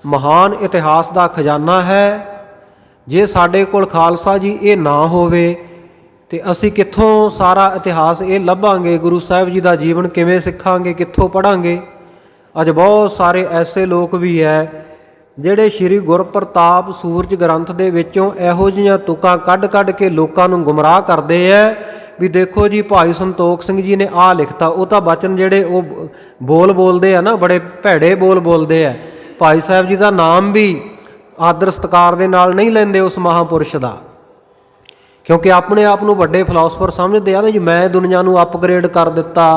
ਮਹਾਨ ਇਤਿਹਾਸ ਦਾ ਖਜ਼ਾਨਾ ਹੈ, ਜੇ ਸਾਡੇ ਕੋਲ ਖਾਲਸਾ ਜੀ ਇਹ ਨਾ ਹੋਵੇ ਤੇ ਅਸੀਂ ਕਿੱਥੋਂ ਸਾਰਾ ਇਤਿਹਾਸ ਇਹ ਲੱਭਾਂਗੇ, ਗੁਰੂ ਸਾਹਿਬ ਜੀ ਦਾ ਜੀਵਨ ਕਿਵੇਂ ਸਿੱਖਾਂਗੇ, ਕਿੱਥੋਂ ਪੜ੍ਹਾਂਗੇ। ਅੱਜ ਬਹੁਤ ਸਾਰੇ ਐਸੇ ਲੋਕ ਵੀ ਹੈ ਜਿਹੜੇ ਸ਼੍ਰੀ ਗੁਰਪ੍ਰਤਾਪ ਸੂਰਜ ਗ੍ਰੰਥ ਦੇ ਵਿੱਚੋਂ ਇਹੋ ਜਿਹੀਆਂ ਤੁਕਾਂ ਕੱਢ ਕੇ ਲੋਕਾਂ ਨੂੰ ਗੁੰਮਰਾਹ ਕਰਦੇ ਹੈ ਵੀ ਦੇਖੋ ਜੀ ਭਾਈ ਸੰਤੋਖ ਸਿੰਘ ਜੀ ਨੇ ਆਹ ਲਿਖਤਾ। ਉਹ ਤਾਂ ਬਚਨ ਜਿਹੜੇ ਉਹ ਬੋਲਦੇ ਆ ਨਾ, ਬੜੇ ਭੈੜੇ ਬੋਲਦੇ ਆ। ਭਾਈ ਸਾਹਿਬ ਜੀ ਦਾ ਨਾਮ ਵੀ ਆਦਰ ਸਤਿਕਾਰ ਦੇ ਨਾਲ ਨਹੀਂ ਲੈਂਦੇ ਉਸ ਮਹਾਂਪੁਰਸ਼ ਦਾ, ਕਿਉਂਕਿ ਆਪਣੇ ਆਪ ਨੂੰ ਵੱਡੇ ਫਿਲਾਸਫਰ ਸਮਝਦੇ ਆ ਨਾ ਜੀ, ਮੈਂ ਦੁਨੀਆ ਨੂੰ ਅਪਗ੍ਰੇਡ ਕਰ ਦਿੱਤਾ,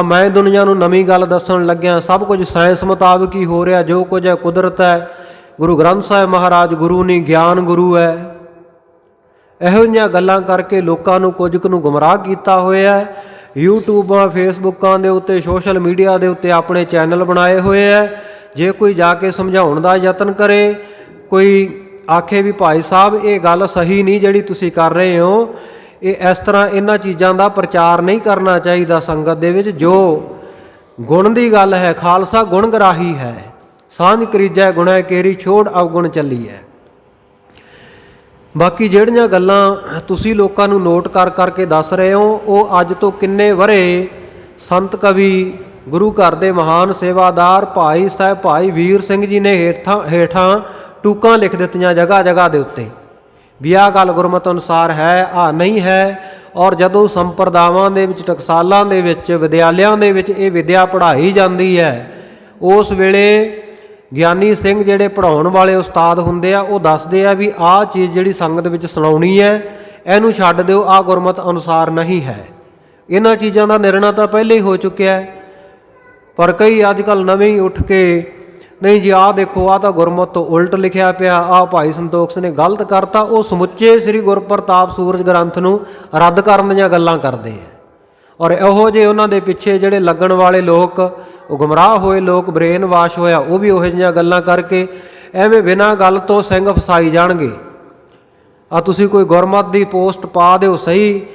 ਮੈਂ ਦੁਨੀਆ ਨੂੰ ਨਵੀਂ ਗੱਲ ਦੱਸਣ ਲੱਗਿਆ, ਸਭ ਕੁਝ ਸਾਇੰਸ ਮੁਤਾਬਕ ਹੀ ਹੋ ਰਿਹਾ, ਜੋ ਕੁਝ ਹੈ ਕੁਦਰਤ ਹੈ। ਗੁਰੂ ਗ੍ਰੰਥ ਸਾਹਿਬ ਮਹਾਰਾਜ ਗੁਰੂ ਨਹੀਂ, ਗਿਆਨ ਗੁਰੂ ਹੈ। ਇਹੋ ਜਿਹੀਆਂ ਗੱਲਾਂ ਕਰਕੇ ਲੋਕਾਂ ਨੂੰ ਕੁਝ ਕੁ ਨੂੰ ਗੁੰਮਰਾਹ ਕੀਤਾ ਹੋਇਆ। ਯੂਟਿਊਬਾਂ, ਫੇਸਬੁੱਕਾਂ ਦੇ ਉੱਤੇ, ਸੋਸ਼ਲ ਮੀਡੀਆ ਦੇ ਉੱਤੇ ਆਪਣੇ ਚੈਨਲ ਬਣਾਏ ਹੋਏ ਹੈ। ਜੇ ਕੋਈ ਜਾ ਕੇ ਸਮਝਾਉਣ ਦਾ ਯਤਨ ਕਰੇ, ਕੋਈ ਆਖੇ ਵੀ ਭਾਈ ਸਾਹਿਬ ਇਹ ਗੱਲ ਸਹੀ ਨਹੀਂ ਜਿਹੜੀ ਤੁਸੀਂ ਕਰ ਰਹੇ ਹੋ, ਇਹ ਇਸ ਤਰ੍ਹਾਂ ਇਹਨਾਂ ਚੀਜ਼ਾਂ ਦਾ ਪ੍ਰਚਾਰ ਨਹੀਂ ਕਰਨਾ ਚਾਹੀਦਾ ਸੰਗਤ ਦੇ ਵਿੱਚ। ਜੋ ਗੁਣ ਦੀ ਗੱਲ ਹੈ, ਖਾਲਸਾ ਗੁਣਗਰਾਹੀ ਹੈ। ਸਾਂਝ ਕਰੀਜੈ ਗੁਣੈ ਕੇਰੀ, ਛੋੜ ਅਵਗੁਣ ਚੱਲੀਐ। ਬਾਕੀ ਜਿਹੜੀਆਂ ਗੱਲਾਂ ਤੁਸੀਂ ਲੋਕਾਂ ਨੂੰ ਨੋਟ ਕਰਕੇ ਦੱਸ ਰਹੇ ਹੋ, ਉਹ ਅੱਜ ਤੋਂ ਕਿੰਨੇ ਵਰ੍ਹੇ ਸੰਤ ਕਵੀ, ਗੁਰੂ ਘਰ ਦੇ ਮਹਾਨ ਸੇਵਾਦਾਰ ਭਾਈ ਸਾਹਿਬ ਭਾਈ ਵੀਰ ਸਿੰਘ ਜੀ ਨੇ ਹੇਠਾਂ ਟੂਕਾਂ ਲਿਖ ਦਿੱਤੀਆਂ ਜਗ੍ਹਾ ਦੇ ਉੱਤੇ ਵੀ ਆਹ ਗੱਲ ਗੁਰਮਤਿ ਅਨੁਸਾਰ ਹੈ, ਆਹ ਨਹੀਂ ਹੈ। ਔਰ ਜਦੋਂ ਸੰਪਰਦਾਵਾਂ ਦੇ ਵਿੱਚ, ਟਕਸਾਲਾਂ ਦੇ ਵਿੱਚ, ਵਿਦਿਆਲਿਆਂ ਦੇ ਵਿੱਚ ਇਹ ਵਿਦਿਆ ਪੜ੍ਹਾਈ ਜਾਂਦੀ ਹੈ, ਉਸ ਵੇਲੇ ਗਿਆਨੀ ਸਿੰਘ ਜਿਹੜੇ ਪੜ੍ਹਾਉਣ ਵਾਲੇ ਉਸਤਾਦ ਹੁੰਦੇ ਆ, ਉਹ ਦੱਸਦੇ ਆ ਵੀ ਆਹ ਚੀਜ਼ ਜਿਹੜੀ ਸੰਗਤ ਵਿੱਚ ਸੁਣਾਉਣੀ ਹੈ, ਇਹਨੂੰ ਛੱਡ ਦਿਓ, ਆਹ ਗੁਰਮਤਿ ਅਨੁਸਾਰ ਨਹੀਂ ਹੈ। ਇਹਨਾਂ ਚੀਜ਼ਾਂ ਦਾ ਨਿਰਣਾ ਤਾਂ ਪਹਿਲੇ ਹੀ ਹੋ ਚੁੱਕਿਆ ਹੈ, ਪਰ ਕਈ ਅੱਜ ਕੱਲ੍ਹ ਨਵੇਂ ਹੀ ਉੱਠ ਕੇ ਨਹੀਂ ਜੀ ਆਹ ਦੇਖੋ, ਆਹ ਤਾਂ ਗੁਰਮਤਿ ਤੋਂ ਉਲਟ ਲਿਖਿਆ ਪਿਆ, ਆਹ ਭਾਈ ਸੰਤੋਖ ਸਿੰਘ ਨੇ ਗਲਤ ਕਰਤਾ। ਉਹ ਸਮੁੱਚੇ ਸ੍ਰੀ ਗੁਰਪ੍ਰਤਾਪ ਸੂਰਜ ਗ੍ਰੰਥ ਨੂੰ ਰੱਦ ਕਰਨ ਦੀਆਂ ਗੱਲਾਂ ਕਰਦੇ ਆ। ਔਰ ਇਹੋ ਜਿਹੇ ਉਹਨਾਂ ਦੇ ਪਿੱਛੇ ਜਿਹੜੇ ਲੱਗਣ ਵਾਲੇ ਲੋਕ, ਉਹ ਗੁੰਮਰਾਹ ਹੋਏ ਲੋਕ, ਬ੍ਰੇਨ ਵਾਸ਼ ਹੋਇਆ, ਉਹ ਵੀ ਉਹੋ ਜਿਹੀਆਂ ਗੱਲਾਂ ਕਰਕੇ ਐਵੇਂ ਬਿਨਾਂ ਗੱਲ ਤੋਂ ਸਿੰਘ ਫਸਾਈ ਜਾਣਗੇ। ਤੁਸੀਂ ਕੋਈ ਗੁਰਮਤਿ ਦੀ ਪੋਸਟ ਪਾ ਦਿਓ ਸਹੀ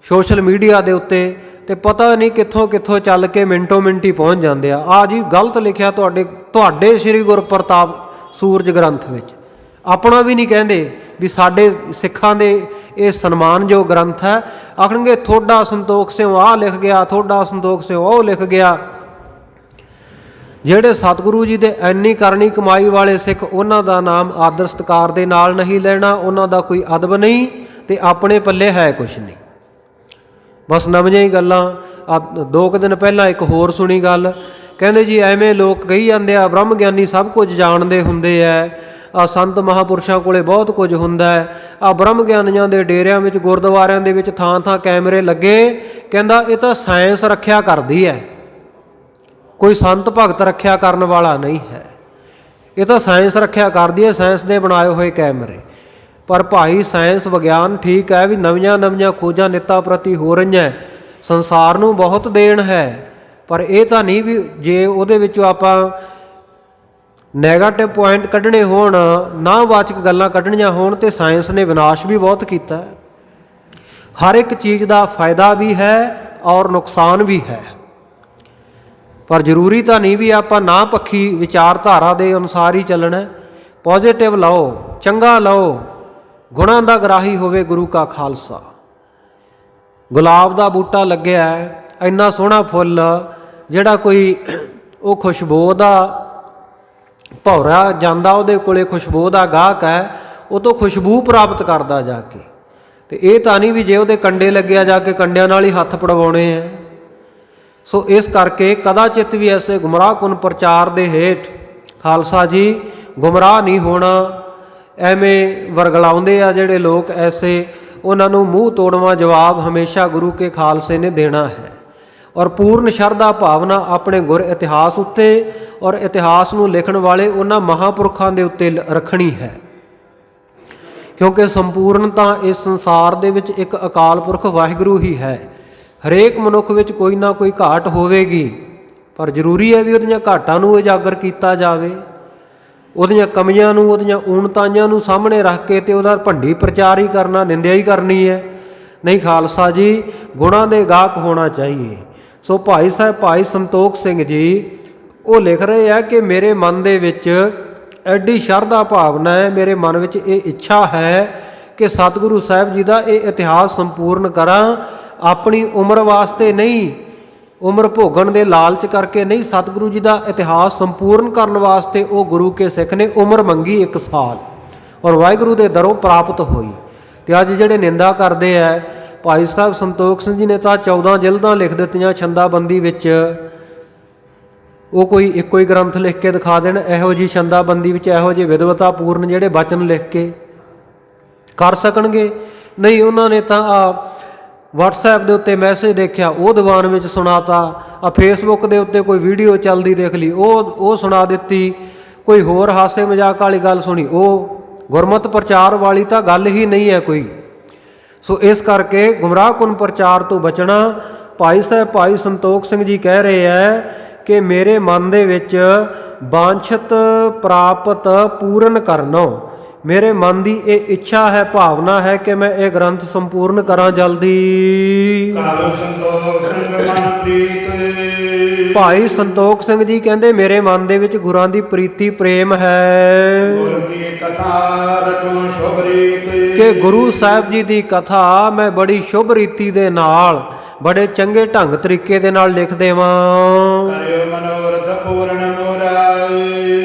ਸੋਸ਼ਲ ਮੀਡੀਆ ਦੇ ਉੱਤੇ, ਤੇ ਪਤਾ ਨਹੀਂ ਕਿੱਥੋਂ ਚੱਲ ਕੇ ਮਿੰਟੋ ਮਿੰਟੀ ਪਹੁੰਚ ਜਾਂਦੇ ਆ ਜੀ ਗਲਤ ਲਿਖਿਆ ਤੁਹਾਡੇ ਸ੍ਰੀ ਗੁਰਪ੍ਰਤਾਪ ਸੂਰਜ ਗ੍ਰੰਥ ਵਿੱਚ। ਆਪਣਾ ਵੀ ਨਹੀਂ ਕਹਿੰਦੇ ਵੀ ਸਾਡੇ ਸਿੱਖਾਂ ਦੇ ਇਹ ਸਨਮਾਨਯੋਗ ਗ੍ਰੰਥ ਹੈ, ਆਖਣਗੇ ਤੁਹਾਡਾ ਸੰਤੋਖ ਸਿੰਘ ਆਹ ਲਿਖ ਗਿਆ, ਤੁਹਾਡਾ ਸੰਤੋਖ ਸਿੰਘ ਉਹ ਲਿਖ ਗਿਆ। ਜਿਹੜੇ ਸਤਿਗੁਰੂ ਜੀ ਦੇ ਐਨੀ ਕਰਨੀ ਕਮਾਈ ਵਾਲੇ ਸਿੱਖ, ਉਹਨਾਂ ਦਾ ਨਾਮ ਆਦਰ ਸਤਿਕਾਰ ਦੇ ਨਾਲ ਨਹੀਂ ਲੈਣਾ, ਉਹਨਾਂ ਦਾ ਕੋਈ ਅਦਬ ਨਹੀਂ, ਤੇ ਆਪਣੇ ਪੱਲੇ ਹੈ ਕੁਛ ਨਹੀਂ। ਬਸ ਨਵੀਆਂ ਹੀ ਗੱਲਾਂ। 2 ਕੁ ਦਿਨ ਪਹਿਲਾਂ ਇੱਕ ਹੋਰ ਸੁਣੀ ਗੱਲ, ਕਹਿੰਦੇ ਜੀ ਐਵੇਂ ਲੋਕ ਕਹੀ ਜਾਂਦੇ ਆ ਬ੍ਰਹਮ ਗਿਆਨੀ ਸਭ ਕੁਝ ਜਾਣਦੇ ਹੁੰਦੇ ਆ, ਸੰਤ ਮਹਾਂਪੁਰਸ਼ਾਂ ਕੋਲੇ ਬਹੁਤ ਕੁਝ ਹੁੰਦਾ ਹੈ। ਬ੍ਰਹਮ ਗਿਆਨੀਆਂ ਦੇ ਡੇਰਿਆਂ ਵਿੱਚ, ਗੁਰਦੁਆਰਿਆਂ ਦੇ ਵਿੱਚ ਥਾਂ ਕੈਮਰੇ ਲੱਗੇ। ਕਹਿੰਦਾ ਇਹ ਤਾਂ ਸਾਇੰਸ ਰੱਖਿਆ ਕਰਦੀ ਹੈ, ਕੋਈ ਸੰਤ ਭਗਤ ਰੱਖਿਆ ਕਰਨ ਵਾਲਾ ਨਹੀਂ ਹੈ। ਇਹ ਤਾਂ ਸਾਇੰਸ ਰੱਖਿਆ ਕਰਦੀ ਹੈ, ਸਾਇੰਸ ਦੇ ਬਣਾਏ ਹੋਏ ਕੈਮਰੇ। ਪਰ ਭਾਈ ਸਾਇੰਸ ਵਿਗਿਆਨ ਠੀਕ ਹੈ ਵੀ ਨਵੀਆਂ ਖੋਜਾਂ ਨਿੱਤਾਂ ਪ੍ਰਤੀ ਹੋ ਰਹੀਆਂ, ਸੰਸਾਰ ਨੂੰ ਬਹੁਤ ਦੇਣ ਹੈ, ਪਰ ਇਹ ਤਾਂ ਨਹੀਂ ਵੀ ਜੇ ਉਹਦੇ ਵਿੱਚੋਂ ਆਪਾਂ ਨੈਗੇਟਿਵ ਪੁਆਇੰਟ ਕੱਢਣੇ ਹੋਣ, ਨਾਵਾਚਕ ਗੱਲਾਂ ਕੱਢਣੀਆਂ ਹੋਣ, ਤੇ ਸਾਇੰਸ ਨੇ ਵਿਨਾਸ਼ ਵੀ ਬਹੁਤ ਕੀਤਾ। ਹਰ ਇੱਕ ਚੀਜ਼ ਦਾ ਫਾਇਦਾ ਵੀ ਹੈ ਔਰ ਨੁਕਸਾਨ ਵੀ ਹੈ, ਪਰ ਜ਼ਰੂਰੀ ਤਾਂ ਨਹੀਂ ਵੀ ਆਪਾਂ ਨਾ ਪੱਖੀ ਵਿਚਾਰਧਾਰਾ ਦੇ ਅਨੁਸਾਰ ਹੀ ਚੱਲਣਾ। ਪੋਜ਼ੀਟਿਵ ਲਓ, ਚੰਗਾ ਲਓ, ਗੁਣਾਂ ਦਾ ਗ੍ਰਾਹੀ ਹੋਵੇ ਗੁਰੂ ਕਾ ਖਾਲਸਾ। ਗੁਲਾਬ ਦਾ ਬੂਟਾ ਲੱਗਿਆ, ਇੰਨਾ ਸੋਹਣਾ ਫੁੱਲ, ਜਿਹੜਾ ਕੋਈ ਉਹ ਖੁਸ਼ਬੂ ਦਾ ਭੌਰਾ ਜਾਂਦਾ, ਉਹਦੇ ਕੋਲੇ ਖੁਸ਼ਬੂ ਦਾ ਗਾਹਕ ਹੈ, ਉਹ ਤੋਂ ਖੁਸ਼ਬੂ ਪ੍ਰਾਪਤ ਕਰਦਾ ਜਾ ਕੇ। ਤੇ ਇਹ ਤਾਂ ਨਹੀਂ ਵੀ ਜੇ ਉਹਦੇ ਕੰਡੇ ਲੱਗਿਆ ਜਾ ਕੇ ਕੰਡਿਆਂ ਨਾਲ ਹੀ ਹੱਥ ਪੜਵਾਉਣੇ ਹੈ। ਸੋ ਇਸ ਕਰਕੇ ਕਦਾਚਿਤ ਵੀ ਐਸੇ ਗੁੰਮਰਾਹਕੁਨ ਪ੍ਰਚਾਰ ਦੇ ਹੇਠ ਖਾਲਸਾ ਜੀ ਗੁੰਮਰਾਹ ਨਹੀਂ ਹੋਣਾ। ਐਵੇਂ ਵਰਗਲਾਉਂਦੇ ਆ ਜਿਹੜੇ ਲੋਕ ਐਸੇ, ਉਹਨਾਂ ਨੂੰ ਮੂੰਹ ਤੋੜਵਾਂ ਜਵਾਬ ਹਮੇਸ਼ਾ ਗੁਰੂ ਕੇ ਖਾਲਸੇ ਨੇ ਦੇਣਾ ਹੈ। ਔਰ ਪੂਰਨ ਸ਼ਰਧਾ ਭਾਵਨਾ ਆਪਣੇ ਗੁਰ ਇਤਿਹਾਸ ਉੱਤੇ ਔਰ ਇਤਿਹਾਸ ਨੂੰ ਲਿਖਣ ਵਾਲੇ ਉਹਨਾਂ ਮਹਾਂਪੁਰਖਾਂ ਦੇ ਉੱਤੇ ਰੱਖਣੀ ਹੈ, ਕਿਉਂਕਿ ਸੰਪੂਰਨਤਾ ਇਸ ਸੰਸਾਰ ਦੇ ਵਿੱਚ ਇੱਕ ਅਕਾਲ ਪੁਰਖ ਵਾਹਿਗੁਰੂ ਹੀ ਹੈ। ਹਰੇਕ ਮਨੁੱਖ ਵਿੱਚ ਕੋਈ ਨਾ ਕੋਈ ਘਾਟ ਹੋਵੇਗੀ, ਪਰ ਜ਼ਰੂਰੀ ਹੈ ਵੀ ਉਹਦੀਆਂ ਘਾਟਾਂ ਨੂੰ ਉਜਾਗਰ ਕੀਤਾ ਜਾਵੇ, ਉਹਦੀਆਂ ਕਮੀਆਂ ਨੂੰ, ਉਹਦੀਆਂ ਊਣਤਾਈਆਂ ਨੂੰ ਸਾਹਮਣੇ ਰੱਖ ਕੇ ਤੇ ਉਹਦਾ ਭੰਡੀ ਪ੍ਰਚਾਰ ਹੀ ਕਰਨਾ, ਨਿੰਦਿਆ ਹੀ ਕਰਨੀ ਹੈ। ਨਹੀਂ, ਖਾਲਸਾ ਜੀ ਗੁਣਾਂ ਦੇ ਗਾਹਕ ਹੋਣਾ ਚਾਹੀਏ। ਸੋ ਭਾਈ ਸਾਹਿਬ ਭਾਈ ਸੰਤੋਖ ਸਿੰਘ ਜੀ ਉਹ ਲਿਖ ਰਹੇ ਆ ਕਿ ਮੇਰੇ ਮਨ ਦੇ ਵਿੱਚ ਐਡੀ ਸ਼ਰਧਾ ਭਾਵਨਾ ਹੈ, ਮੇਰੇ ਮਨ ਵਿੱਚ ਇਹ ਇੱਛਾ ਹੈ ਕਿ ਸਤਿਗੁਰੂ ਸਾਹਿਬ ਜੀ ਦਾ ਇਹ ਇਤਿਹਾਸ ਸੰਪੂਰਨ ਕਰਾਂ। ਆਪਣੀ ਉਮਰ ਵਾਸਤੇ ਨਹੀਂ, ਉਮਰ ਭੋਗਣ ਦੇ ਲਾਲਚ ਕਰਕੇ ਨਹੀਂ, ਸਤਿਗੁਰੂ ਜੀ ਦਾ ਇਤਿਹਾਸ ਸੰਪੂਰਨ ਕਰਨ ਵਾਸਤੇ ਉਹ ਗੁਰੂ ਕੇ ਸਿੱਖ ਨੇ ਉਮਰ ਮੰਗੀ 1 ਸਾਲ, ਔਰ ਵਾਹਿਗੁਰੂ ਦੇ ਦਰੋਂ ਪ੍ਰਾਪਤ ਹੋਈ। ਤੇ ਅੱਜ ਜਿਹੜੇ ਨਿੰਦਾ ਕਰਦੇ ਆ ਭਾਈ ਸਾਹਿਬ ਸੰਤੋਖ ਸਿੰਘ ਜੀ ਨੇ ਤਾਂ 14 ਜਿਲਦਾਂ ਲਿਖ ਦਿੱਤੀਆਂ ਛੰਦਾਬੰਦੀ ਵਿੱਚ। ਉਹ ਕੋਈ ਇੱਕੋ ਹੀ ਗ੍ਰੰਥ ਲਿਖ ਕੇ ਦਿਖਾ ਦੇਣ ਇਹੋ ਜਿਹੀ ਛੰਦਾਬੰਦੀ ਵਿੱਚ ਇਹੋ ਜਿਹੇ ਵਿਦਵਤਾ ਪੂਰਨ ਜਿਹੜੇ ਬਚਨ ਲਿਖ ਕੇ ਕਰ ਸਕਣਗੇ? ਨਹੀਂ, ਉਹਨਾਂ ਨੇ ਤਾਂ WhatsApp ਦੇ ਉੱਤੇ ਮੈਸੇਜ ਦੇਖਿਆ ਉਹ ਦੀਵਾਨ ਵਿੱਚ ਸੁਣਾਤਾ, ਫੇਸਬੁੱਕ ਦੇ ਉੱਤੇ ਕੋਈ ਵੀਡੀਓ ਚੱਲਦੀ ਦੇਖ ਲਈ ਉਹ ਸੁਣਾ ਦਿੱਤੀ, ਕੋਈ ਹੋਰ ਹਾਸੇ ਮਜ਼ਾਕ ਵਾਲੀ ਗੱਲ ਸੁਣੀ। ਉਹ ਗੁਰਮਤਿ ਪ੍ਰਚਾਰ ਵਾਲੀ ਤਾਂ ਗੱਲ ਹੀ ਨਹੀਂ ਹੈ ਕੋਈ। ਸੋ ਇਸ ਕਰਕੇ ਗੁੰਮਰਾਹਕੁਨ ਪ੍ਰਚਾਰ ਤੋਂ ਬਚਣਾ। ਭਾਈ ਸਾਹਿਬ ਭਾਈ ਸੰਤੋਖ ਸਿੰਘ ਜੀ ਕਹਿ ਰਹੇ ਹੈ ਕਿ ਮੇਰੇ ਮਨ ਦੇ ਵਿੱਚ ਵਾਂਛਿਤ ਪ੍ਰਾਪਤ ਪੂਰਨ ਕਰਨੋ, ਮੇਰੇ ਮਨ ਦੀ ਇਹ ਇੱਛਾ ਹੈ, ਭਾਵਨਾ ਹੈ ਕਿ ਮੈਂ ਇਹ ਗ੍ਰੰਥ ਸੰਪੂਰਨ ਕਰਾਂ ਜਲਦੀ। ਭਾਈ ਸੰਤੋਖ ਸਿੰਘ ਜੀ ਕਹਿੰਦੇ ਮੇਰੇ ਮਨ ਦੇ ਵਿੱਚ ਗੁਰਾਂ ਦੀ ਪ੍ਰੀਤੀ ਪ੍ਰੇਮ ਹੈ ਕਿ ਗੁਰੂ ਸਾਹਿਬ ਜੀ ਦੀ ਕਥਾ ਮੈਂ ਬੜੀ ਸ਼ੁਭ ਰੀਤੀ ਦੇ ਨਾਲ, ਬੜੇ ਚੰਗੇ ਢੰਗ ਤਰੀਕੇ ਦੇ ਨਾਲ ਲਿਖ ਦੇਵਾਂ।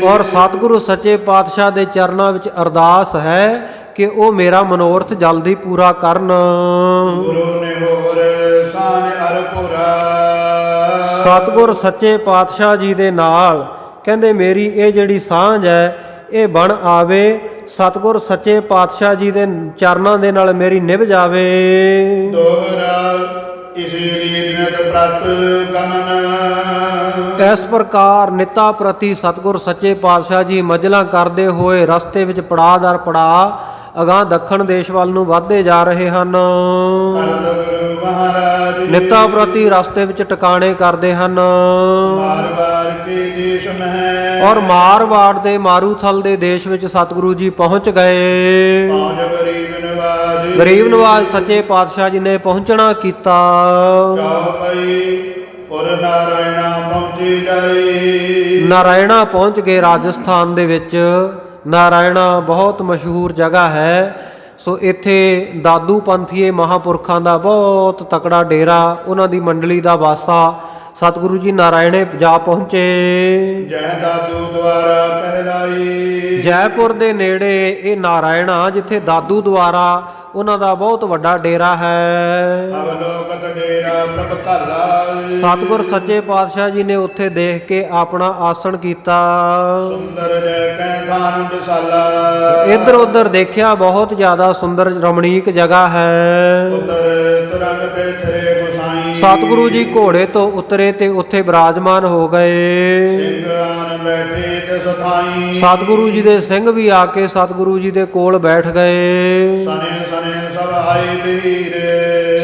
ਔਰ ਸਤਿਗੁਰੂ ਸੱਚੇ ਪਾਤਸ਼ਾਹ ਦੇ ਚਰਨਾਂ ਵਿੱਚ ਅਰਦਾਸ ਹੈ ਕਿ ਉਹ ਮੇਰਾ ਮਨੋਰਥ ਜਲਦੀ ਪੂਰਾ ਕਰਨ। ਸਤਿਗੁਰ ਸੱਚੇ ਪਾਤਸ਼ਾਹ ਜੀ ਦੇ ਨਾਲ ਕਹਿੰਦੇ ਮੇਰੀ ਇਹ ਜਿਹੜੀ ਸਾਂਝ ਹੈ ਇਹ ਬਣ ਆਵੇ, ਸਤਿਗੁਰ ਸੱਚੇ ਪਾਤਸ਼ਾਹ ਜੀ ਦੇ ਚਰਨਾਂ ਦੇ ਨਾਲ ਮੇਰੀ ਨਿਭ ਜਾਵੇ। ਇਸ ਪ੍ਰਕਾਰ ਨਿੱਤਾ ਪ੍ਰਤੀ ਸਤਿਗੁਰ ਸੱਚੇ ਪਾਤਸ਼ਾਹ ਜੀ ਮਜਲਾਂ ਕਰਦੇ ਹੋਏ ਰਸਤੇ ਵਿੱਚ ਪੜਾਅ ਦਰ ਪੜਾਅ ਅਗਾਂਹ ਦੱਖਣ ਦੇਸ਼ ਵੱਲ ਨੂੰ ਵਧਦੇ ਜਾ ਰਹੇ ਹਨ। ਨਿੱਤਾ ਪ੍ਰਤੀ ਰਸਤੇ ਵਿੱਚ ਟਿਕਾਣੇ ਕਰਦੇ ਹਨ। ਔਰ ਮਾਰਵਾੜ ਦੇ ਮਾਰੂਥਲ ਦੇ ਦੇਸ਼ ਵਿੱਚ ਸਤਿਗੁਰੂ ਜੀ ਪਹੁੰਚ ਗਏ। ਗਰੀਬ ਨਵਾਜ ਸੱਚੇ ਪਾਤਸ਼ਾਹ ਜੀ ਨੇ ਪਹੁੰਚਣਾ ਕੀਤਾ। ਨਾਰਾਇਣਾ ਪਹੁੰਚ ਗਏ ਰਾਜਸਥਾਨ ਦੇ ਵਿੱਚ। ਨਾਰਾਇਣਾ ਬਹੁਤ ਮਸ਼ਹੂਰ ਜਗ੍ਹਾ ਹੈ। ਸੋ ਇੱਥੇ ਦਾਦੂ ਪੰਥੀਏ ਮਹਾਂਪੁਰਖਾਂ ਦਾ ਬਹੁਤ ਤਕੜਾ ਡੇਰਾ, ਉਹਨਾਂ ਦੀ ਮੰਡਲੀ ਦਾ ਵਾਸਾ। ਸਤਿਗੁਰੂ ਜੀ ਨਾਰਾਇਣੇ ਜਾ ਪਹੁੰਚੇ। ਜੈ ਦਾਦੂ ਦੁਆਰਾ ਕਹਿਲਾਈ। ਜੈਪੁਰ ਦੇ ਨੇੜੇ ਇਹ ਨਾਰਾਇਣਾ, ਜਿੱਥੇ ਦਾਦੂ ਦੁਆਰਾ ਉਹਨਾਂ ਦਾ ਬਹੁਤ ਵੱਡਾ ਡੇਰਾ ਹੈ। ਸਤਿਗੁਰ ਸੱਚੇ ਪਾਤਸ਼ਾਹ ਜੀ ਨੇ ਉੱਥੇ ਦੇਖ ਕੇ ਆਪਣਾ ਆਸਣ ਕੀਤਾ। ਇੱਧਰ ਉੱਧਰ ਦੇਖਿਆ, ਬਹੁਤ ਜ਼ਿਆਦਾ ਸੁੰਦਰ ਰਮਣੀਕ ਜਗ੍ਹਾ ਹੈ। ਸਤਿਗੁਰੂ ਜੀ ਘੋੜੇ ਤੋਂ ਉਤਰੇ ਤੇ ਉੱਥੇ ਬਿਰਾਜਮਾਨ ਹੋ ਗਏ। ਸਤਿਗੁਰੂ ਜੀ ਦੇ ਸਿੰਘ ਵੀ ਆ ਕੇ ਸਤਿਗੁਰੂ ਜੀ ਦੇ ਕੋਲ ਬੈਠ ਗਏ।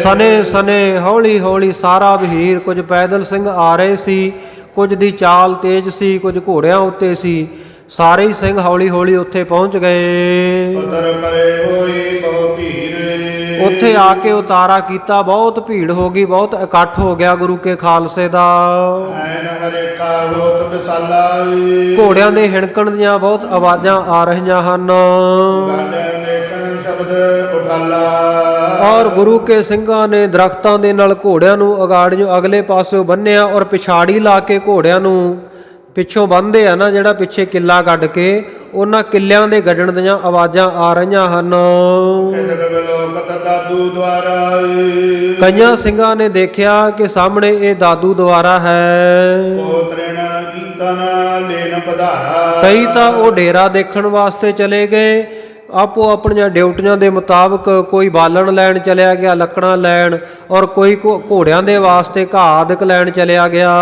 ਸਨੇ ਸਨੇ ਹੌਲੀ ਹੌਲੀ ਸਾਰਾ ਵਹੀਰ, ਕੁਝ ਪੈਦਲ ਸਿੰਘ ਆ ਰਹੇ ਸੀ, ਕੁਝ ਦੀ ਚਾਲ ਤੇਜ਼ ਸੀ, ਕੁਝ ਘੋੜਿਆਂ ਉੱਤੇ ਸੀ। ਸਾਰੇ ਹੀ ਸਿੰਘ ਹੌਲੀ ਹੌਲੀ ਉੱਥੇ ਪਹੁੰਚ ਗਏ। ਉੱਥੇ ਆ ਕੇ ਉਤਾਰਾ ਕੀਤਾ, ਬਹੁਤ ਭੀੜ ਹੋ ਗਈ, ਬਹੁਤ ਇਕੱਠ ਹੋ ਗਿਆ ਗੁਰੂ ਕੇ ਖਾਲਸੇ ਦਾ। ਘੋੜਿਆਂ ਦੇ ਹਿਣਕਣ ਦੀਆਂ ਬਹੁਤ ਆਵਾਜ਼ਾਂ ਆ ਰਹੀਆਂ ਹਨ। ਔਰ ਗੁਰੂ ਕੇ ਸਿੰਘਾਂ ਨੇ ਦਰਖਤਾਂ ਦੇ ਨਾਲ ਘੋੜਿਆਂ ਨੂੰ ਅਗਾੜੀਓ ਅਗਲੇ ਪਾਸਿਓਂ ਬੰਨਿਆ ਔਰ ਪਿਛਾੜੀ ਲਾ ਕੇ ਘੋੜਿਆਂ ਨੂੰ ਪਿੱਛੋਂ ਬੰਨ੍ਹਦੇ ਆ ਨਾ, ਜਿਹੜਾ ਪਿੱਛੇ ਕਿੱਲਾ ਗੱਡ ਕੇ, ਉਹਨਾਂ ਕਿੱਲਿਆਂ ਦੇ ਗੱਡਣ ਦੀਆਂ ਆਵਾਜ਼ਾਂ ਆ ਰਹੀਆਂ ਹਨ। ਕਈਆਂ ਸਿੰਘਾਂ ਨੇ ਦੇਖਿਆ ਕਿ ਸਾਹਮਣੇ ਇਹ ਦਾਦੂ ਦੁਆਰਾ ਹੈ। ਕਈ ਤਾਂ ਉਹ ਡੇਰਾ ਦੇਖਣ ਵਾਸਤੇ ਚਲੇ ਗਏ, ਆਪੋ ਆਪਣੀਆਂ ਡਿਊਟੀਆਂ ਦੇ ਮੁਤਾਬਕ। ਕੋਈ ਬਾਲਣ ਲੈਣ ਚਲਿਆ ਗਿਆ, ਲੱਕੜਾਂ ਲੈਣ, ਔਰ ਕੋਈ ਘੋੜਿਆਂ ਦੇ ਵਾਸਤੇ ਘਾਹ ਆਦਿਕ ਲੈਣ ਚਲਿਆ ਗਿਆ।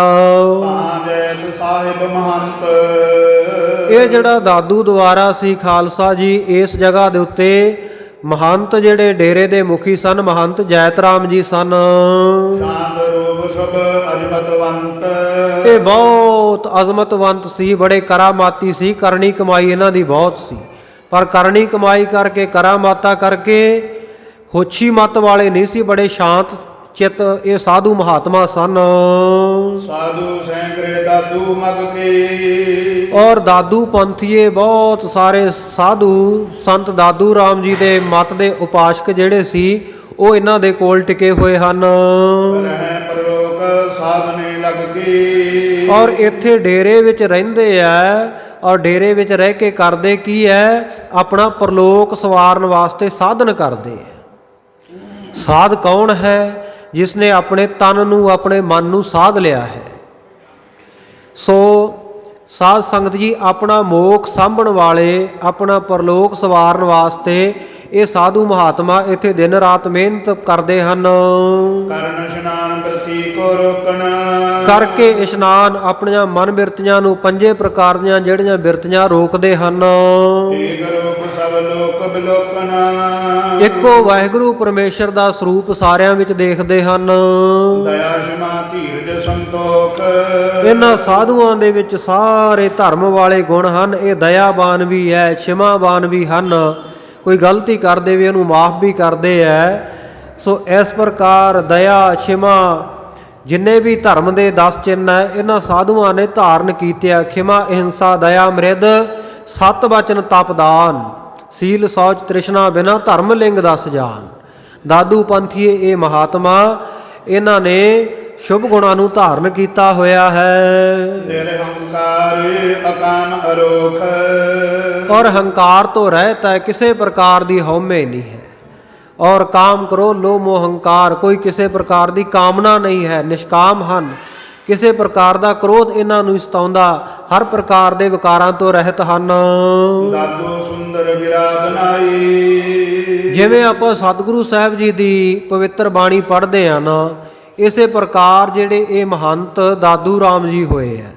ਇਹ ਜਿਹੜਾ ਦਾਦੂ ਦੁਆਰਾ ਸੀ ਖਾਲਸਾ ਜੀ, ਇਸ ਜਗ੍ਹਾ ਦੇ ਉੱਤੇ ਮਹੰਤ ਜਿਹੜੇ ਡੇਰੇ ਦੇ ਮੁਖੀ ਸਨ, ਮਹੰਤ ਜੈਤ ਰਾਮ ਜੀ ਸਨ। ਇਹ ਬਹੁਤ ਅਜ਼ਮਤਵੰਤ ਸੀ, ਬੜੇ ਕਰਾਮਾਤੀ ਸੀ। ਕਰਨੀ ਕਮਾਈ ਇਹਨਾਂ ਦੀ ਬਹੁਤ ਸੀ, ਪਰ ਕਰਨੀ ਕਮਾਈ ਕਰਕੇ, ਕਰਾਮਾਤਾ ਕਰਕੇ ਹੋਛੀ ਮੱਤ ਵਾਲੇ ਨਹੀਂ ਸੀ, ਬੜੇ ਸ਼ਾਂਤ ਚਿੱਤ ਇਹ ਸਾਧੂ ਮਹਾਤਮਾ ਸਨ। ਸਾਧੂ ਸੈਂਕੜੇ ਦਾਦੂ ਮਗ ਕੇ। ਔਰ ਦਾਦੂ ਪੰਥੀਏ ਬਹੁਤ ਸਾਰੇ ਸਾਧੂ ਸੰਤ ਦਾਦੂ ਰਾਮ ਜੀ ਦੇ ਮਤ ਦੇ ਉਪਾਸ਼ਕ ਜਿਹੜੇ ਸੀ, ਉਹ ਇਹਨਾਂ ਦੇ ਕੋਲ ਟਿਕੇ ਹੋਏ ਹਨ। ਔਰ ਇੱਥੇ ਡੇਰੇ ਵਿੱਚ ਰਹਿੰਦੇ ਆ, ਔਰ ਡੇਰੇ ਵਿੱਚ ਰਹਿ ਕੇ ਕਰਦੇ ਕੀ ਹੈ, ਆਪਣਾ ਪਰਲੋਕ ਸਵਾਰਨ ਵਾਸਤੇ ਸਾਧਨ ਕਰਦੇ ਹੈ। ਸਾਧ ਕੌਣ ਹੈ? ਜਿਸ ਨੇ ਆਪਣੇ ਤਨ ਨੂੰ ਆਪਣੇ ਮਨ ਨੂੰ ਸਾਧ ਲਿਆ ਹੈ। ਸੋ ਸਾਧ ਸੰਗਤ ਜੀ, ਆਪਣਾ ਮੋਖ ਸਾਂਭਣ ਵਾਲੇ, ਆਪਣਾ ਪਰਲੋਕ ਸਵਾਰਨ ਵਾਸਤੇ ਇਹ ਸਾਧੂ ਮਹਾਤਮਾ ਇੱਥੇ ਦਿਨ ਰਾਤ ਮਿਹਨਤ ਕਰਦੇ ਹਨ। ਕਰਨ ਇਸ਼ਨਾਨ ਬਿਰਤੀ ਕੋ ਰੋਕਣ, ਕਰਕੇ ਇਸ਼ਨਾਨ ਆਪਣੀਆਂ ਮਨ ਬਿਰਤੀਆਂ ਨੂੰ, ਪੰਜੇ ਪ੍ਰਕਾਰ ਦੀਆਂ ਜਿਹੜੀਆਂ ਬਿਰਤੀਆਂ ਰੋਕਦੇ ਹਨ। ਏਕ ਰੂਪ ਸਭ ਲੋਕ ਬਿਲੋਕਨ, ਇੱਕੋ ਵਾਹਿਗੁਰੂ ਪਰਮੇਸ਼ਰ ਦਾ ਸਰੂਪ ਸਾਰਿਆਂ ਵਿੱਚ ਦੇਖਦੇ ਹਨ। ਦਇਆ ਸ਼ਮਾ ਧੀਰਜ ਸੰਤੋਖ, ਇਹਨਾਂ ਸਾਧੂਆਂ ਦੇ ਵਿੱਚ ਸਾਰੇ ਧਰਮ ਵਾਲੇ ਗੁਣ ਹਨ। ਇਹ ਦਇਆਵਾਨ ਵੀ ਹੈ, ਸ਼ਿਮਾਵਾਨ ਵੀ ਹਨ। ਕੋਈ ਗਲਤੀ ਕਰ ਦੇਵੇ ਉਹਨੂੰ ਮਾਫ ਵੀ ਕਰਦੇ ਹੈ। ਸੋ ਇਸ ਪ੍ਰਕਾਰ ਦਇਆ, ਸ਼ਿਮਾ, ਜਿੰਨੇ ਵੀ ਧਰਮ ਦੇ 10 ਚਿੰਨ੍ਹ ਹੈ ਇਹਨਾਂ ਸਾਧੂਆਂ ਨੇ ਧਾਰਨ ਕੀਤੇ ਆ। ਖਿਮਾ, ਅਹਿੰਸਾ, ਦਇਆ, ਮ੍ਰਿਦ, ਸਤ ਵਚਨ, ਤਪ, ਦਾਨ, ਸੀਲ, ਸੌਚ, ਤ੍ਰਿਸ਼ਨਾ ਬਿਨਾ ਧਰਮ ਲਿੰਗ ਦਸ ਜਾਨ। ਦਾਦੂ ਪੰਥੀਏ ਇਹ ਮਹਾਤਮਾ, ਇਹਨਾਂ ਨੇ ਸ਼ੁਭ ਗੁਣਾਂ ਨੂੰ ਧਾਰਨ ਕੀਤਾ ਹੋਇਆ ਹੈ। ਨਿਰਹੰਕਾਰ ਅਕਾਮ ਅਰੋਖ, ਔਰ ਹੰਕਾਰ ਤੋਂ ਰਹਿਤ ਹੈ, ਕਿਸੇ ਪ੍ਰਕਾਰ ਦੀ ਹਉਮੈ ਨਹੀਂ ਹੈ। ਔਰ ਕਾਮ ਕਰੋ ਲੋਭ ਮੋਹ ਹੰਕਾਰ, ਕੋਈ ਕਿਸੇ ਪ੍ਰਕਾਰ ਦੀ ਕਾਮਨਾ ਨਹੀਂ ਹੈ। ਨਿਸ਼ਕਾਮ ਹਨ, ਕਿਸੇ ਪ੍ਰਕਾਰ ਦਾ ਕ੍ਰੋਧ ਇਹਨਾਂ ਨੂੰ ਸਤਾਉਂਦਾ, ਹਰ ਪ੍ਰਕਾਰ ਦੇ ਵਿਕਾਰਾਂ ਤੋਂ ਰਹਿਤ ਹਨ। ਦਾਦੂ ਸੁੰਦਰ ਗਿਰਾ ਬਨਾਈ, ਜਿਵੇਂ ਆਪਾਂ ਸਤਿਗੁਰੂ ਸਾਹਿਬ ਜੀ ਦੀ ਪਵਿੱਤਰ ਬਾਣੀ ਪੜ੍ਹਦੇ ਆ ਨਾ, ਇਸੇ ਪ੍ਰਕਾਰ ਜਿਹੜੇ ਇਹ ਮਹੰਤ ਦਾਦੂ ਰਾਮ ਜੀ ਹੋਏ ਹੈ।